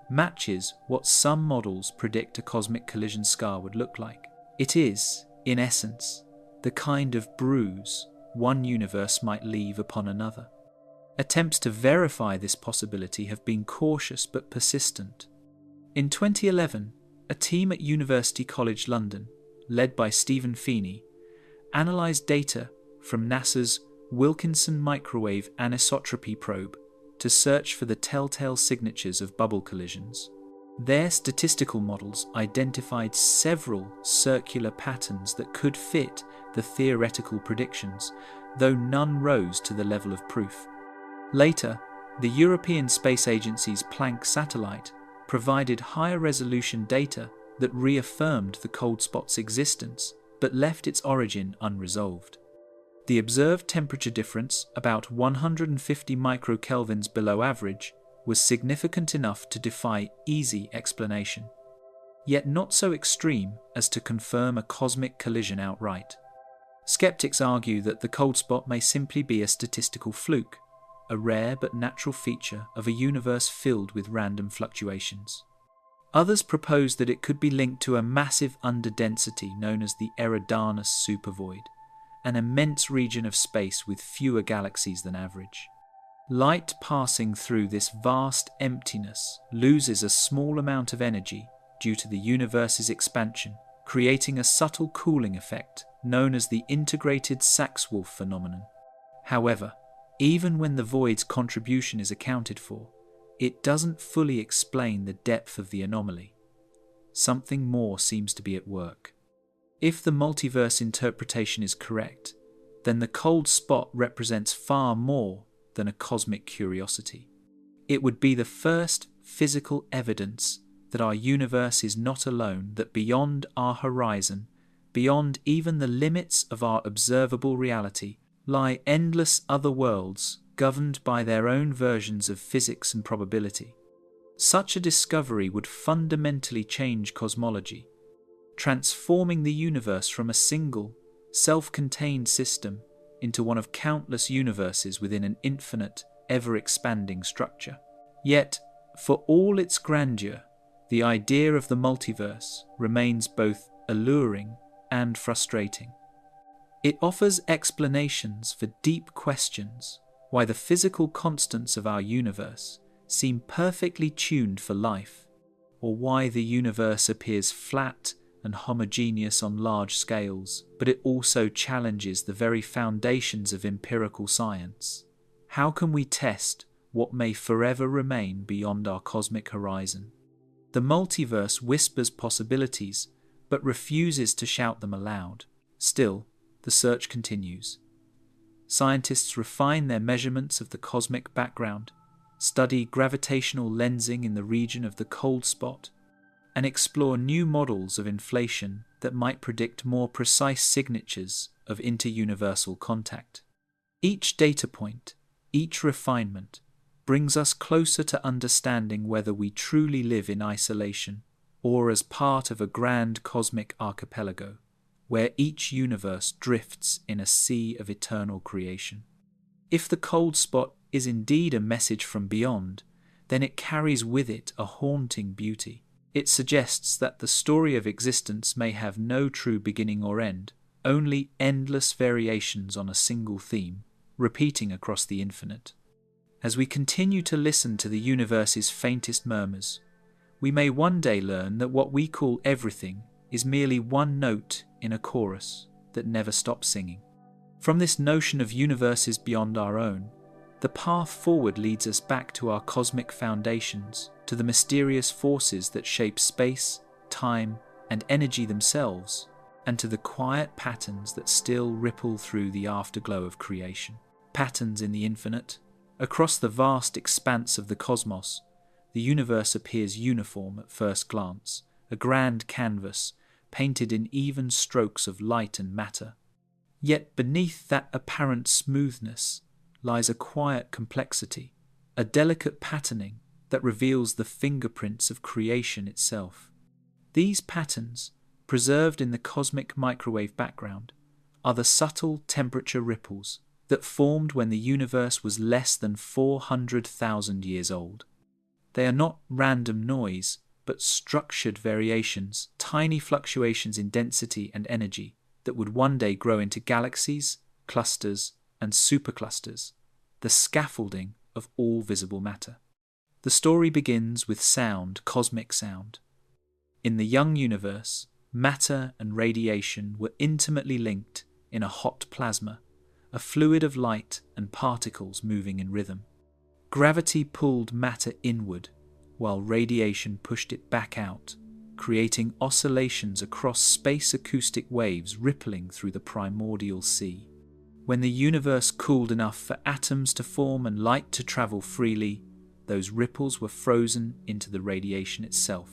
matches what some models predict a cosmic collision scar would look like. It is, in essence, the kind of bruise one universe might leave upon another. Attempts to verify this possibility have been cautious but persistent. In 2011, a team at University College London, led by Stephen Feeney, analysed data from NASA's Wilkinson Microwave Anisotropy Probe to search for the telltale signatures of bubble collisions. Their statistical models identified several circular patterns that could fit the theoretical predictions, though none rose to the level of proof. Later, the European Space Agency's Planck satellite provided higher resolution data that reaffirmed the cold spot's existence, but left its origin unresolved. The observed temperature difference, about 150 microkelvins below average, was significant enough to defy easy explanation, yet not so extreme as to confirm a cosmic collision outright. Skeptics argue that the cold spot may simply be a statistical fluke, a rare but natural feature of a universe filled with random fluctuations. Others propose that it could be linked to a massive underdensity known as the Eridanus supervoid, an immense region of space with fewer galaxies than average. Light passing through this vast emptiness loses a small amount of energy due to the universe's expansion, creating a subtle cooling effect known as the integrated Sachs-Wolf phenomenon. However, even when the void's contribution is accounted for, it doesn't fully explain the depth of the anomaly. Something more seems to be at work. If the multiverse interpretation is correct, then the cold spot represents far more than a cosmic curiosity. It would be the first physical evidence that our universe is not alone, that beyond our horizon, beyond even the limits of our observable reality, lie endless other worlds governed by their own versions of physics and probability. Such a discovery would fundamentally change cosmology, transforming the universe from a single, self-contained system into one of countless universes within an infinite, ever-expanding structure. Yet, for all its grandeur, the idea of the multiverse remains both alluring and frustrating. It offers explanations for deep questions: why the physical constants of our universe seem perfectly tuned for life, or why the universe appears flat and homogeneous on large scales, but it also challenges the very foundations of empirical science. How can we test what may forever remain beyond our cosmic horizon? The multiverse whispers possibilities, but refuses to shout them aloud. Still, the search continues. Scientists refine their measurements of the cosmic background, study gravitational lensing in the region of the cold spot, and explore new models of inflation that might predict more precise signatures of interuniversal contact. Each data point, each refinement, brings us closer to understanding whether we truly live in isolation or as part of a grand cosmic archipelago, where each universe drifts in a sea of eternal creation. If the cold spot is indeed a message from beyond, then it carries with it a haunting beauty. It suggests that the story of existence may have no true beginning or end, only endless variations on a single theme, repeating across the infinite. As we continue to listen to the universe's faintest murmurs, we may one day learn that what we call everything is merely one note in a chorus that never stops singing. From this notion of universes beyond our own, the path forward leads us back to our cosmic foundations, to the mysterious forces that shape space, time, and energy themselves, and to the quiet patterns that still ripple through the afterglow of creation. Patterns in the infinite. Across the vast expanse of the cosmos, the universe appears uniform at first glance, a grand canvas painted in even strokes of light and matter. Yet beneath that apparent smoothness lies a quiet complexity, a delicate patterning that reveals the fingerprints of creation itself. These patterns, preserved in the cosmic microwave background, are the subtle temperature ripples that formed when the universe was less than 400,000 years old. They are not random noise, but structured variations, tiny fluctuations in density and energy that would one day grow into galaxies, clusters, and superclusters, the scaffolding of all visible matter. The story begins with sound, cosmic sound. In the young universe, matter and radiation were intimately linked in a hot plasma, a fluid of light and particles moving in rhythm. Gravity pulled matter inward, while radiation pushed it back out, creating oscillations across space acoustic waves rippling through the primordial sea. When the universe cooled enough for atoms to form and light to travel freely, those ripples were frozen into the radiation itself.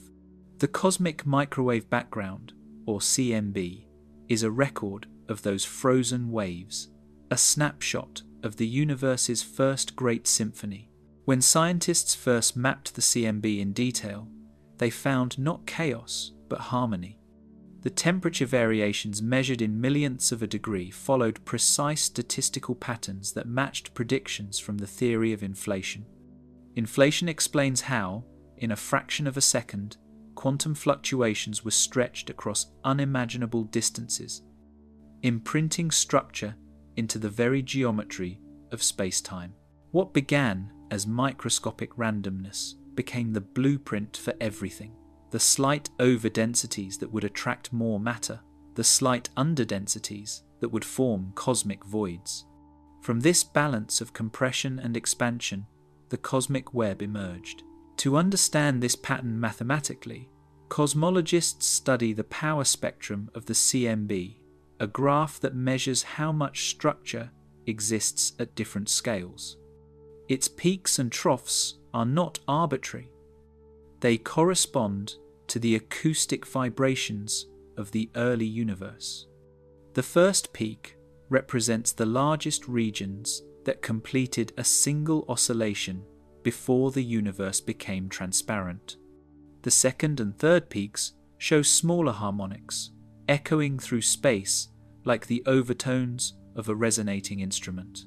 The cosmic microwave background, or CMB, is a record of those frozen waves, a snapshot of the universe's first great symphony. When scientists first mapped the CMB in detail, they found not chaos, but harmony. The temperature variations measured in millionths of a degree followed precise statistical patterns that matched predictions from the theory of inflation. Inflation explains how, in a fraction of a second, quantum fluctuations were stretched across unimaginable distances, imprinting structure into the very geometry of space-time. What began as microscopic randomness became the blueprint for everything. The slight over-densities that would attract more matter, the slight under-densities that would form cosmic voids. From this balance of compression and expansion, the cosmic web emerged. To understand this pattern mathematically, cosmologists study the power spectrum of the CMB, a graph that measures how much structure exists at different scales. Its peaks and troughs are not arbitrary. They correspond to the acoustic vibrations of the early universe. The first peak represents the largest regions that completed a single oscillation before the universe became transparent. The second and third peaks show smaller harmonics, echoing through space like the overtones of a resonating instrument.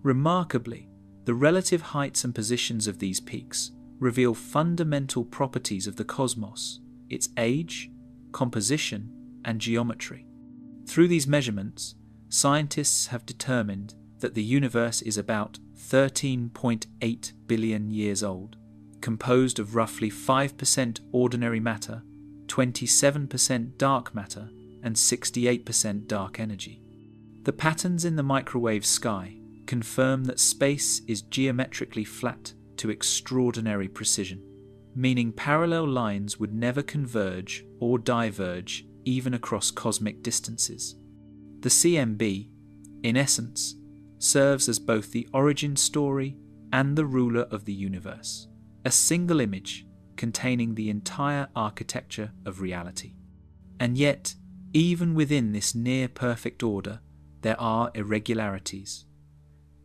Remarkably, the relative heights and positions of these peaks reveal fundamental properties of the cosmos, its age, composition, and geometry. Through these measurements, scientists have determined that the universe is about 13.8 billion years old, composed of roughly 5% ordinary matter, 27% dark matter, and 68% dark energy. The patterns in the microwave sky confirm that space is geometrically flat to extraordinary precision, meaning parallel lines would never converge or diverge even across cosmic distances. The CMB, in essence, serves as both the origin story and the ruler of the universe, a single image containing the entire architecture of reality. And yet, even within this near-perfect order, there are irregularities.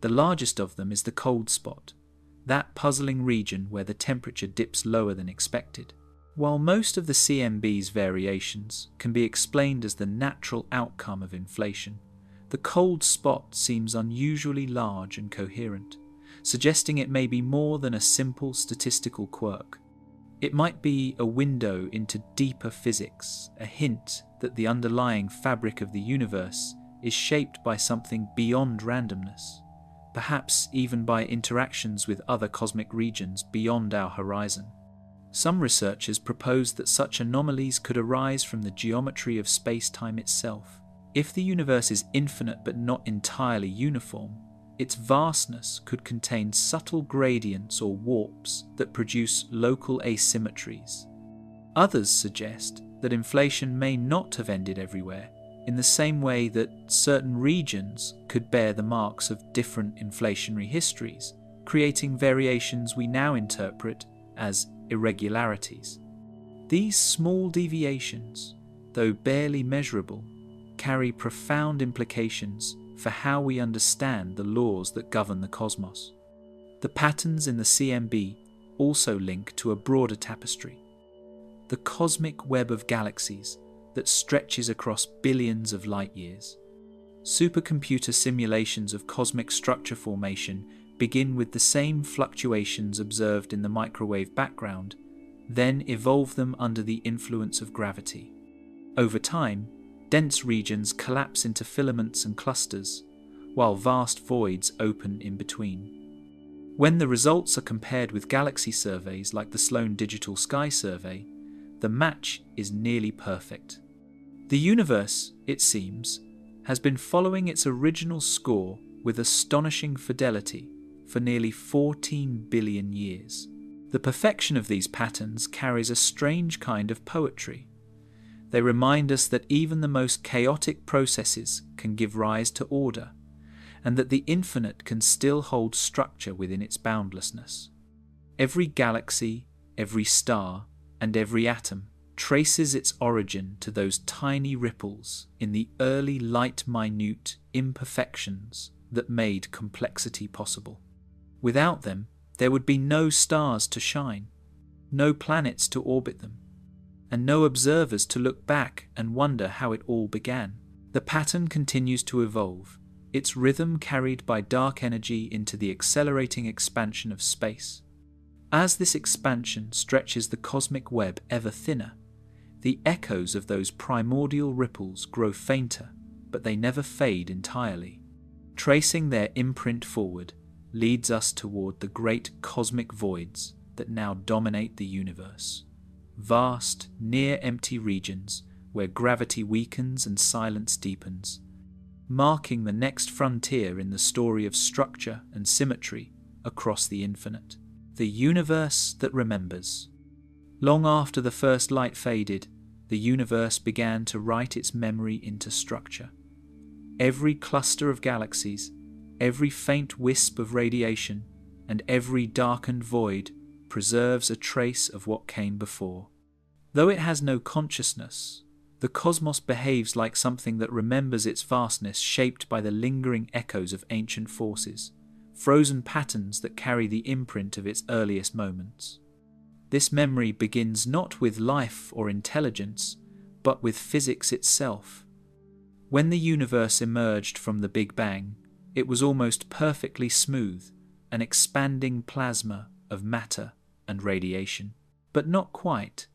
The largest of them is the cold spot, that puzzling region where the temperature dips lower than expected. While most of the CMB's variations can be explained as the natural outcome of inflation, the cold spot seems unusually large and coherent, suggesting it may be more than a simple statistical quirk. It might be a window into deeper physics, a hint that the underlying fabric of the universe is shaped by something beyond randomness, perhaps even by interactions with other cosmic regions beyond our horizon. Some researchers propose that such anomalies could arise from the geometry of space-time itself. If the universe is infinite but not entirely uniform, its vastness could contain subtle gradients or warps that produce local asymmetries. Others suggest that inflation may not have ended everywhere, in the same way that certain regions could bear the marks of different inflationary histories, creating variations we now interpret as irregularities. These small deviations, though barely measurable, carry profound implications for how we understand the laws that govern the cosmos. The patterns in the CMB also link to a broader tapestry, the cosmic web of galaxies that stretches across billions of light years. Supercomputer simulations of cosmic structure formation begin with the same fluctuations observed in the microwave background, then evolve them under the influence of gravity. Over time, dense regions collapse into filaments and clusters, while vast voids open in between. When the results are compared with galaxy surveys like the Sloan Digital Sky Survey, the match is nearly perfect. The universe, it seems, has been following its original score with astonishing fidelity for nearly 14 billion years. The perfection of these patterns carries a strange kind of poetry. They remind us that even the most chaotic processes can give rise to order, and that the infinite can still hold structure within its boundlessness. Every galaxy, every star, and every atom traces its origin to those tiny ripples in the early light-minute imperfections that made complexity possible. Without them, there would be no stars to shine, no planets to orbit them, and no observers to look back and wonder how it all began. The pattern continues to evolve, its rhythm carried by dark energy into the accelerating expansion of space. As this expansion stretches the cosmic web ever thinner, the echoes of those primordial ripples grow fainter, but they never fade entirely. Tracing their imprint forward leads us toward the great cosmic voids that now dominate the universe. Vast, near-empty regions where gravity weakens and silence deepens, marking the next frontier in the story of structure and symmetry across the infinite. The universe that remembers. Long after the first light faded, the universe began to write its memory into structure. Every cluster of galaxies, every faint wisp of radiation, and every darkened void preserves a trace of what came before. Though it has no consciousness, the cosmos behaves like something that remembers its vastness, shaped by the lingering echoes of ancient forces, frozen patterns that carry the imprint of its earliest moments. This memory begins not with life or intelligence, but with physics itself. When the universe emerged from the Big Bang, it was almost perfectly smooth, an expanding plasma of matter and radiation. But not quite.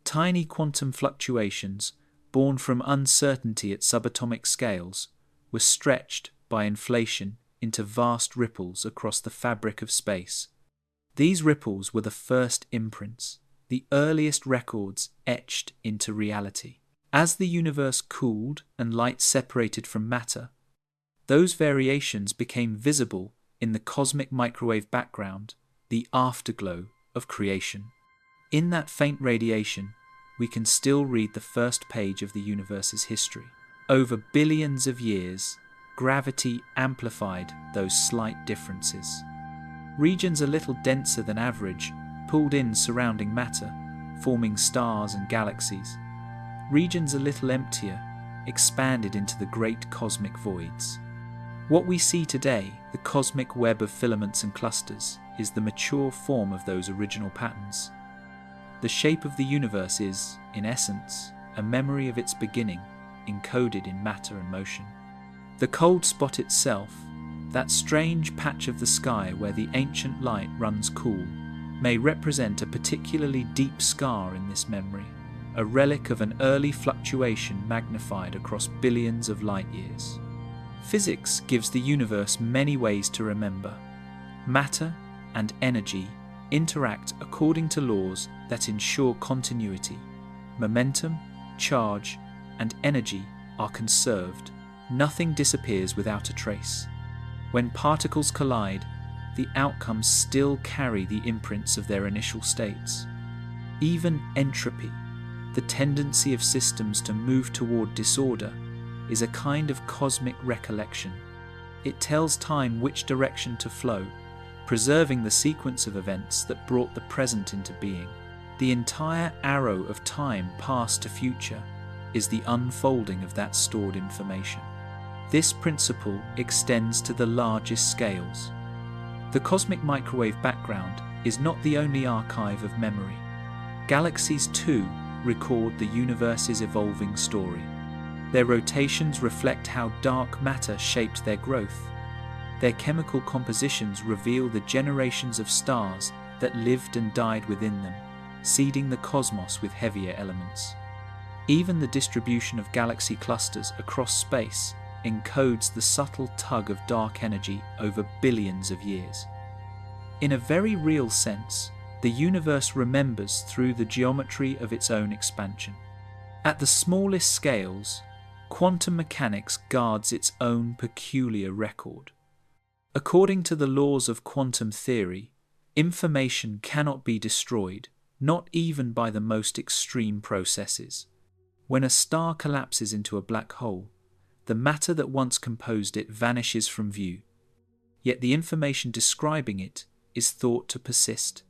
Tiny quantum fluctuations, born from uncertainty at subatomic scales, were stretched by inflation into vast ripples across the fabric of space. These ripples were the first imprints, the earliest records etched into reality. As the universe cooled and light separated from matter, those variations became visible in the cosmic microwave background, the afterglow of creation. In that faint radiation, we can still read the first page of the universe's history. Over billions of years, gravity amplified those slight differences. Regions a little denser than average pulled in surrounding matter, forming stars and galaxies. Regions a little emptier expanded into the great cosmic voids. What we see today, the cosmic web of filaments and clusters, is the mature form of those original patterns. The shape of the universe is, in essence, a memory of its beginning, encoded in matter and motion. The cold spot itself, that strange patch of the sky where the ancient light runs cool, may represent a particularly deep scar in this memory, a relic of an early fluctuation magnified across billions of light years. Physics gives the universe many ways to remember. Matter and energy interact according to laws that ensure continuity. Momentum, charge, and energy are conserved. Nothing disappears without a trace. When particles collide, the outcomes still carry the imprints of their initial states. Even entropy, The tendency of systems to move toward disorder is a kind of cosmic recollection. It tells time which direction to flow, preserving the sequence of events that brought the present into being. The entire arrow of time, past to future, is the unfolding of that stored information. This principle extends to the largest scales. The cosmic microwave background is not the only archive of memory. Galaxies too record the universe's evolving story. Their rotations reflect how dark matter shaped their growth. Their chemical compositions reveal the generations of stars that lived and died within them, seeding the cosmos with heavier elements. Even the distribution of galaxy clusters across space encodes the subtle tug of dark energy over billions of years. In a very real sense, the universe remembers through the geometry of its own expansion. At the smallest scales, quantum mechanics guards its own peculiar record. According to the laws of quantum theory, information cannot be destroyed, not even by the most extreme processes. When a star collapses into a black hole, the matter that once composed it vanishes from view, yet the information describing it is thought to persist,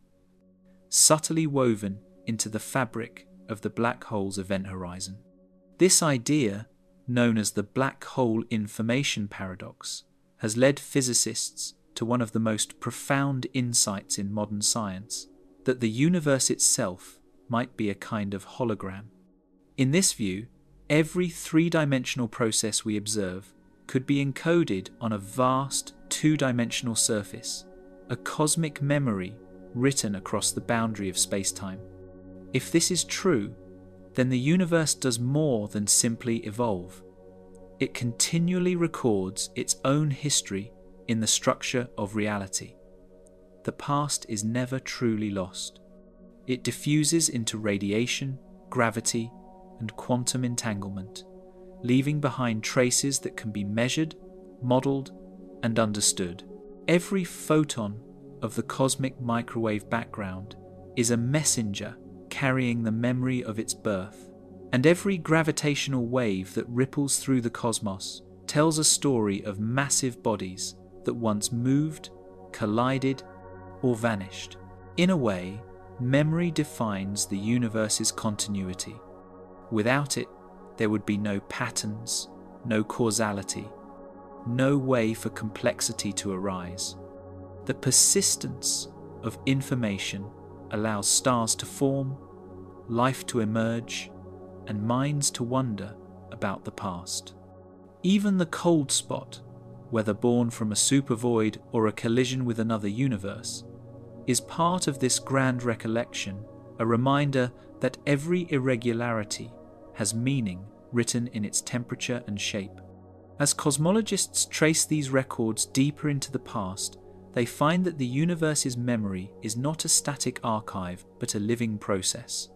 subtly woven into the fabric of the black hole's event horizon. This idea, known as the black hole information paradox, has led physicists to one of the most profound insights in modern science, that the universe itself might be a kind of hologram. In this view, every three-dimensional process we observe could be encoded on a vast two-dimensional surface, a cosmic memory written across the boundary of space-time. If this is true, then the universe does more than simply evolve. It continually records its own history in the structure of reality. The past is never truly lost. It diffuses into radiation, gravity, and quantum entanglement, leaving behind traces that can be measured, modeled, and understood. Every photon of the cosmic microwave background is a messenger carrying the memory of its birth, and every gravitational wave that ripples through the cosmos tells a story of massive bodies that once moved, collided, or vanished. In a way, memory defines the universe's continuity. Without it, there would be no patterns, no causality, no way for complexity to arise. The persistence of information allows stars to form, life to emerge, and minds to wonder about the past. Even the cold spot, whether born from a supervoid or a collision with another universe, is part of this grand recollection, a reminder that every irregularity has meaning written in its temperature and shape. As cosmologists trace these records deeper into the past, they find that the universe's memory is not a static archive but a living process.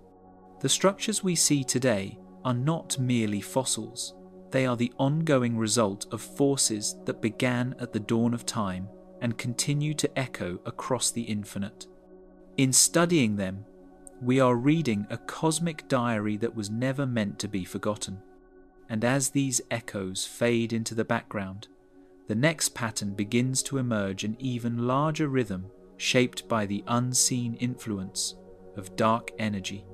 The structures we see today are not merely fossils. They are the ongoing result of forces that began at the dawn of time and continue to echo across the infinite. In studying them, we are reading a cosmic diary that was never meant to be forgotten. And as these echoes fade into the background, the next pattern begins to emerge, an even larger rhythm shaped by the unseen influence of dark energy,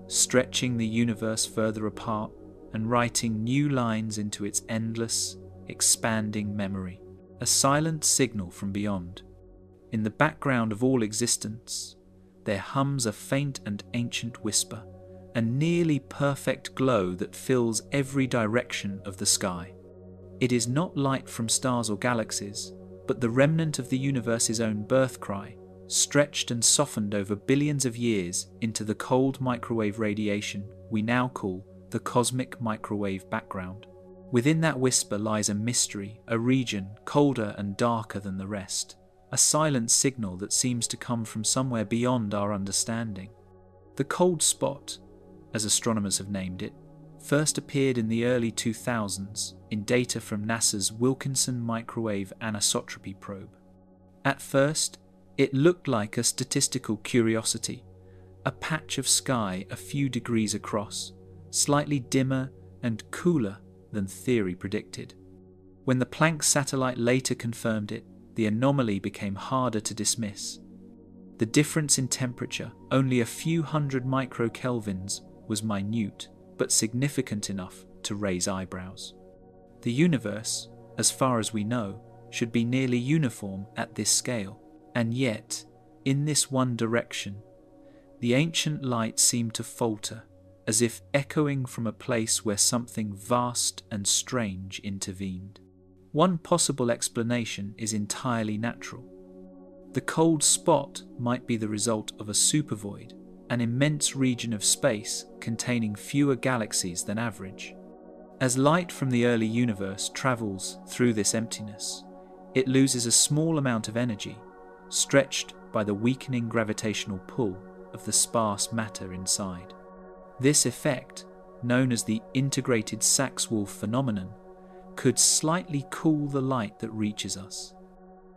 stretching the universe further apart and writing new lines into its endless, expanding memory. A silent signal from beyond. In the background of all existence, there hums a faint and ancient whisper, a nearly perfect glow that fills every direction of the sky. It is not light from stars or galaxies, but the remnant of the universe's own birth cry, stretched and softened over billions of years into the cold microwave radiation we now call the cosmic microwave background. Within that whisper lies a mystery, a region colder and darker than the rest, a silent signal that seems to come from somewhere beyond our understanding. The cold spot, as astronomers have named it, first appeared in the early 2000s in data from NASA's Wilkinson Microwave Anisotropy probe. At first, it looked like a statistical curiosity, a patch of sky a few degrees across, slightly dimmer and cooler than theory predicted. When the Planck satellite later confirmed it, the anomaly became harder to dismiss. The difference in temperature, only a few hundred microkelvins, was minute but significant enough to raise eyebrows. The universe, as far as we know, should be nearly uniform at this scale, and yet, in this one direction, the ancient light seemed to falter, as if echoing from a place where something vast and strange intervened. One possible explanation is entirely natural. The cold spot might be the result of a supervoid, an immense region of space containing fewer galaxies than average. As light from the early universe travels through this emptiness, it loses a small amount of energy, stretched by the weakening gravitational pull of the sparse matter inside. This effect, known as the integrated Sachs-Wolf phenomenon, could slightly cool the light that reaches us.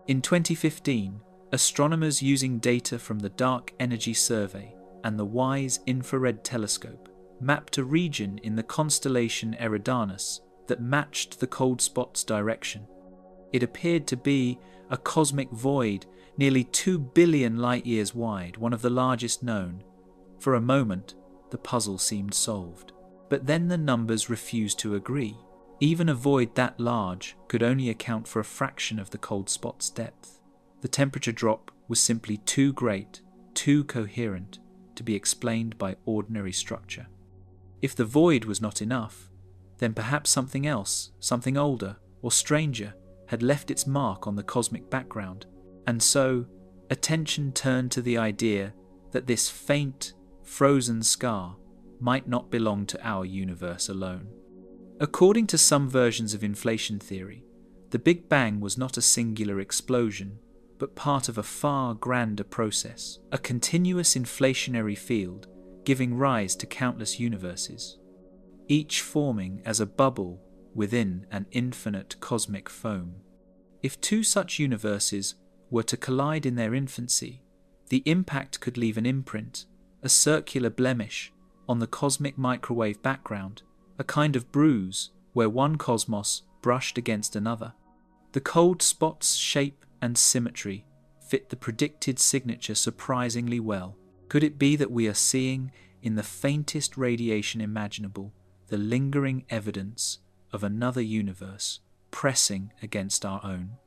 In 2015, astronomers using data from the Dark Energy Survey and the WISE infrared telescope mapped a region in the constellation Eridanus that matched the cold spot's direction. It appeared to be a cosmic void nearly 2 billion light-years wide, one of the largest known. For a moment, the puzzle seemed solved. But then the numbers refused to agree. Even a void that large could only account for a fraction of the cold spot's depth. The temperature drop was simply too great, too coherent, to be explained by ordinary structure. If the void was not enough, then perhaps something else, something older or stranger, had left its mark on the cosmic background, and so attention turned to the idea that this faint, frozen scar might not belong to our universe alone. According to some versions of inflation theory, the Big Bang was not a singular explosion, but part of a far grander process, a continuous inflationary field giving rise to countless universes, each forming as a bubble within an infinite cosmic foam. If two such universes were to collide in their infancy, the impact could leave an imprint, a circular blemish, on the cosmic microwave background, a kind of bruise where one cosmos brushed against another. The cold spot's shape and symmetry fit the predicted signature surprisingly well. Could it be that we are seeing, in the faintest radiation imaginable, the lingering evidence of another universe pressing against our own?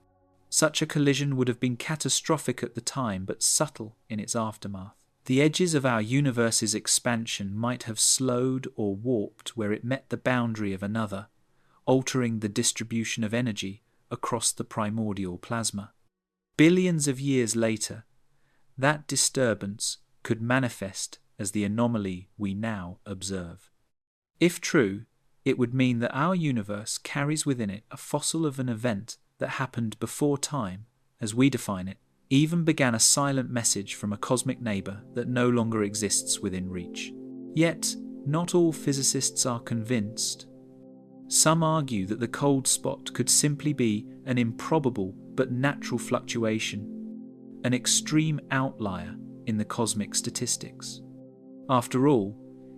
Such a collision would have been catastrophic at the time, but subtle in its aftermath. The edges of our universe's expansion might have slowed or warped where it met the boundary of another, altering the distribution of energy across the primordial plasma. Billions of years later, that disturbance could manifest as the anomaly we now observe. If true, it would mean that our universe carries within it a fossil of an event that happened before time, as we define it, even began a silent message from a cosmic neighbour that no longer exists within reach. Yet, not all physicists are convinced. Some argue that the cold spot could simply be an improbable but natural fluctuation, an extreme outlier in the cosmic statistics. After all,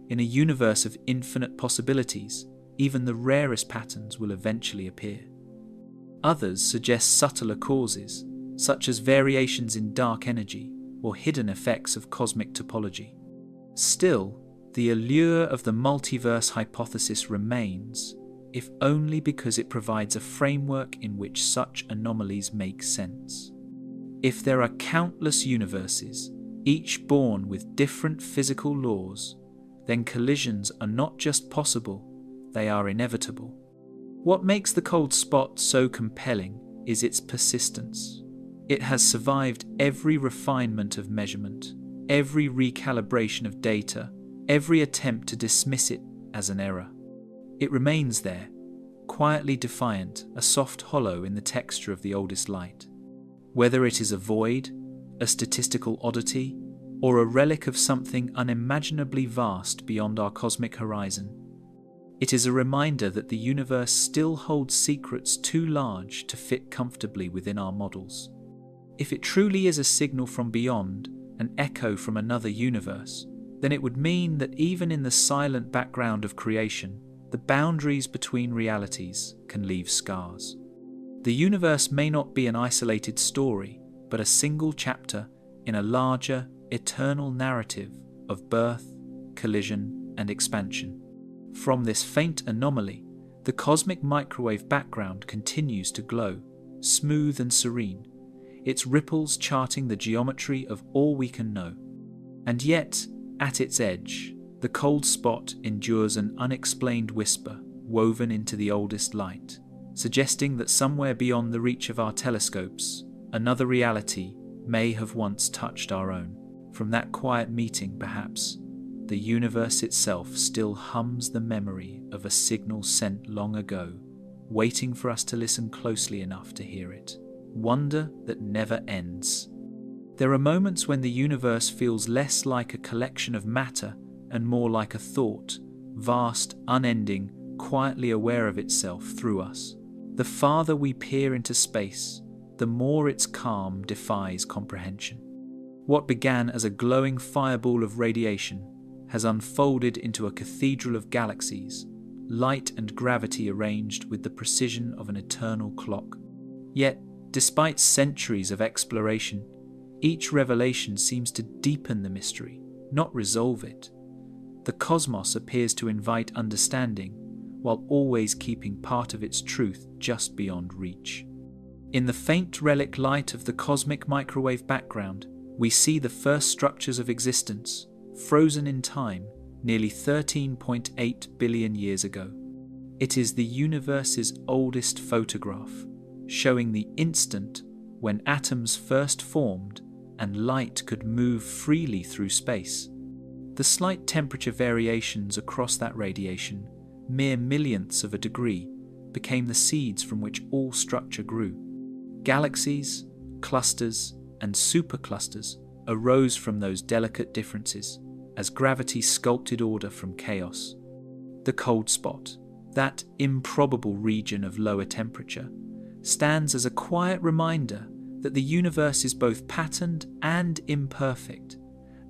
in a universe of infinite possibilities, even the rarest patterns will eventually appear. Others suggest subtler causes, such as variations in dark energy or hidden effects of cosmic topology. Still, the allure of the multiverse hypothesis remains, if only because it provides a framework in which such anomalies make sense. If there are countless universes, each born with different physical laws, then collisions are not just possible, they are inevitable. What makes the cold spot so compelling is its persistence. It has survived every refinement of measurement, every recalibration of data, every attempt to dismiss it as an error. It remains there, quietly defiant, a soft hollow in the texture of the oldest light. Whether it is a void, a statistical oddity, or a relic of something unimaginably vast beyond our cosmic horizon, it is a reminder that the universe still holds secrets too large to fit comfortably within our models. If it truly is a signal from beyond, an echo from another universe, then it would mean that even in the silent background of creation, the boundaries between realities can leave scars. The universe may not be an isolated story, but a single chapter in a larger, eternal narrative of birth, collision, and expansion. From this faint anomaly, the cosmic microwave background continues to glow, smooth and serene, its ripples charting the geometry of all we can know. And yet, at its edge, the cold spot endures an unexplained whisper woven into the oldest light, suggesting that somewhere beyond the reach of our telescopes, another reality may have once touched our own. From that quiet meeting, perhaps, the universe itself still hums the memory of a signal sent long ago, waiting for us to listen closely enough to hear it. Wonder that never ends. There are moments when the universe feels less like a collection of matter and more like a thought, vast, unending, quietly aware of itself through us. The farther we peer into space, the more its calm defies comprehension. What began as a glowing fireball of radiation has unfolded into a cathedral of galaxies, light and gravity arranged with the precision of an eternal clock. Yet, despite centuries of exploration, each revelation seems to deepen the mystery, not resolve it. The cosmos appears to invite understanding, while always keeping part of its truth just beyond reach. In the faint relic light of the cosmic microwave background, we see the first structures of existence, frozen in time, nearly 13.8 billion years ago. It is the universe's oldest photograph, showing the instant when atoms first formed and light could move freely through space. The slight temperature variations across that radiation, mere millionths of a degree, became the seeds from which all structure grew. Galaxies, clusters, and superclusters arose from those delicate differences as gravity sculpted order from chaos. The cold spot, that improbable region of lower temperature, stands as a quiet reminder that the universe is both patterned and imperfect,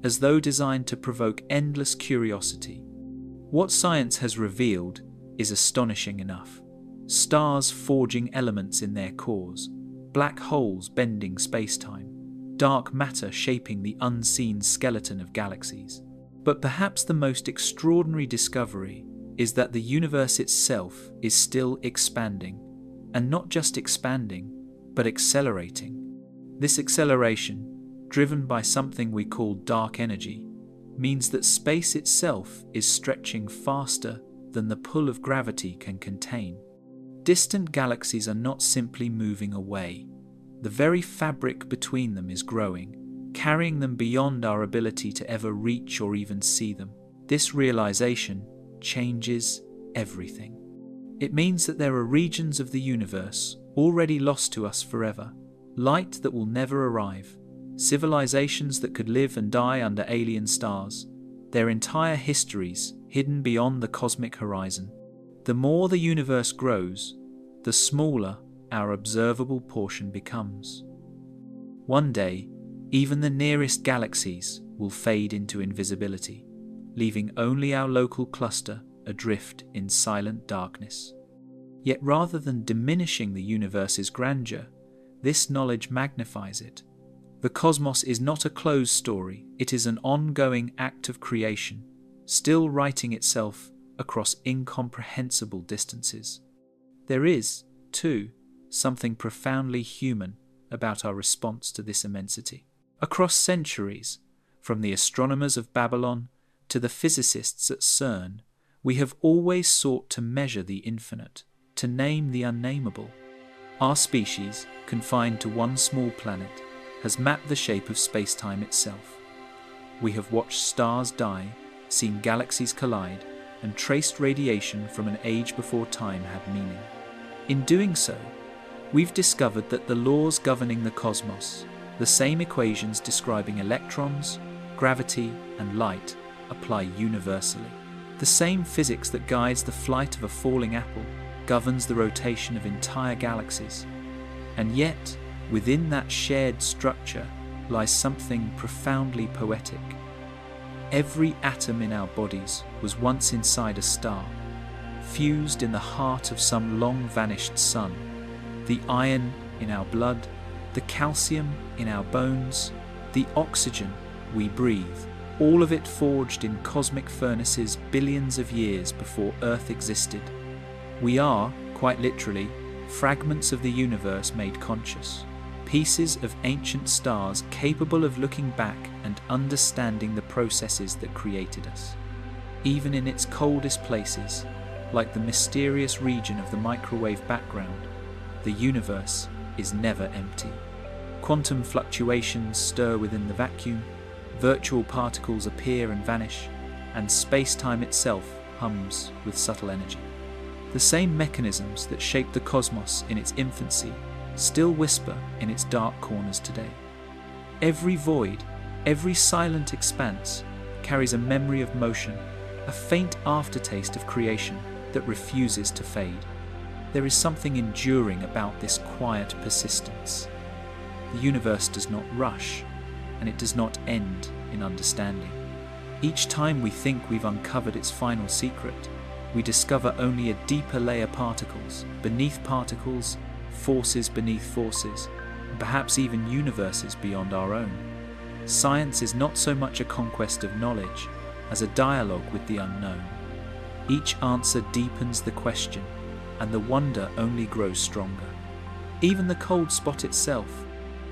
as though designed to provoke endless curiosity. What science has revealed is astonishing enough. Stars forging elements in their cores, black holes bending space-time, dark matter shaping the unseen skeleton of galaxies. But perhaps the most extraordinary discovery is that the universe itself is still expanding, and not just expanding, but accelerating. This acceleration, driven by something we call dark energy, means that space itself is stretching faster than the pull of gravity can contain. Distant galaxies are not simply moving away. The very fabric between them is growing, carrying them beyond our ability to ever reach or even see them. This realization changes everything. It means that there are regions of the universe already lost to us forever, light that will never arrive, civilizations that could live and die under alien stars, their entire histories hidden beyond the cosmic horizon. The more the universe grows, the smaller our observable portion becomes. One day, even the nearest galaxies will fade into invisibility, leaving only our local cluster adrift in silent darkness. Yet rather than diminishing the universe's grandeur, this knowledge magnifies it. The cosmos is not a closed story, it is an ongoing act of creation, still writing itself across incomprehensible distances. There is, too, something profoundly human about our response to this immensity. Across centuries, from the astronomers of Babylon to the physicists at CERN, we have always sought to measure the infinite, to name the unnameable. Our species, confined to one small planet, has mapped the shape of space-time itself. We have watched stars die, seen galaxies collide, and traced radiation from an age before time had meaning. In doing so, we've discovered that the laws governing the cosmos, the same equations describing electrons, gravity, and light, apply universally. The same physics that guides the flight of a falling apple governs the rotation of entire galaxies. And yet, within that shared structure, lies something profoundly poetic. Every atom in our bodies was once inside a star, fused in the heart of some long-vanished sun. The iron in our blood, the calcium in our bones, the oxygen we breathe, all of it forged in cosmic furnaces billions of years before Earth existed. We are, quite literally, fragments of the universe made conscious, pieces of ancient stars capable of looking back and understanding the processes that created us. Even in its coldest places, like the mysterious region of the microwave background, the universe is never empty. Quantum fluctuations stir within the vacuum, virtual particles appear and vanish, and space-time itself hums with subtle energy. The same mechanisms that shaped the cosmos in its infancy still whisper in its dark corners today. Every void, every silent expanse carries a memory of motion, a faint aftertaste of creation that refuses to fade. There is something enduring about this quiet persistence. The universe does not rush, and it does not end in understanding. Each time we think we've uncovered its final secret, we discover only a deeper layer, particles beneath particles, forces beneath forces, and perhaps even universes beyond our own. Science is not so much a conquest of knowledge as a dialogue with the unknown. Each answer deepens the question, and the wonder only grows stronger. Even the cold spot itself,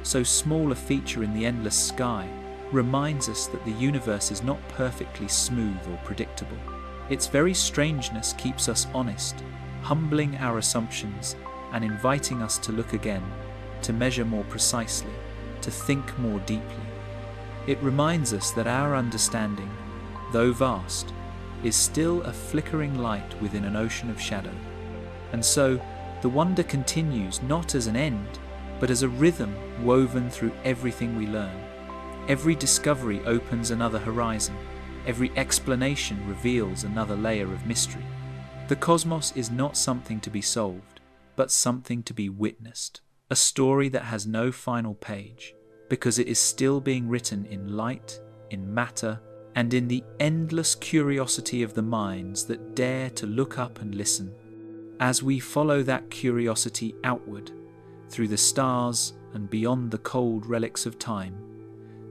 so small a feature in the endless sky, reminds us that the universe is not perfectly smooth or predictable. Its very strangeness keeps us honest, humbling our assumptions and inviting us to look again, to measure more precisely, to think more deeply. It reminds us that our understanding, though vast, is still a flickering light within an ocean of shadow. And so, the wonder continues not as an end, but as a rhythm woven through everything we learn. Every discovery opens another horizon. Every explanation reveals another layer of mystery. The cosmos is not something to be solved, but something to be witnessed. A story that has no final page, because it is still being written in light, in matter, and in the endless curiosity of the minds that dare to look up and listen. As we follow that curiosity outward, through the stars and beyond the cold relics of time,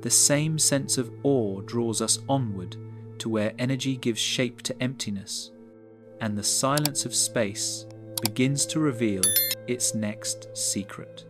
the same sense of awe draws us onward to where energy gives shape to emptiness, and the silence of space begins to reveal its next secret.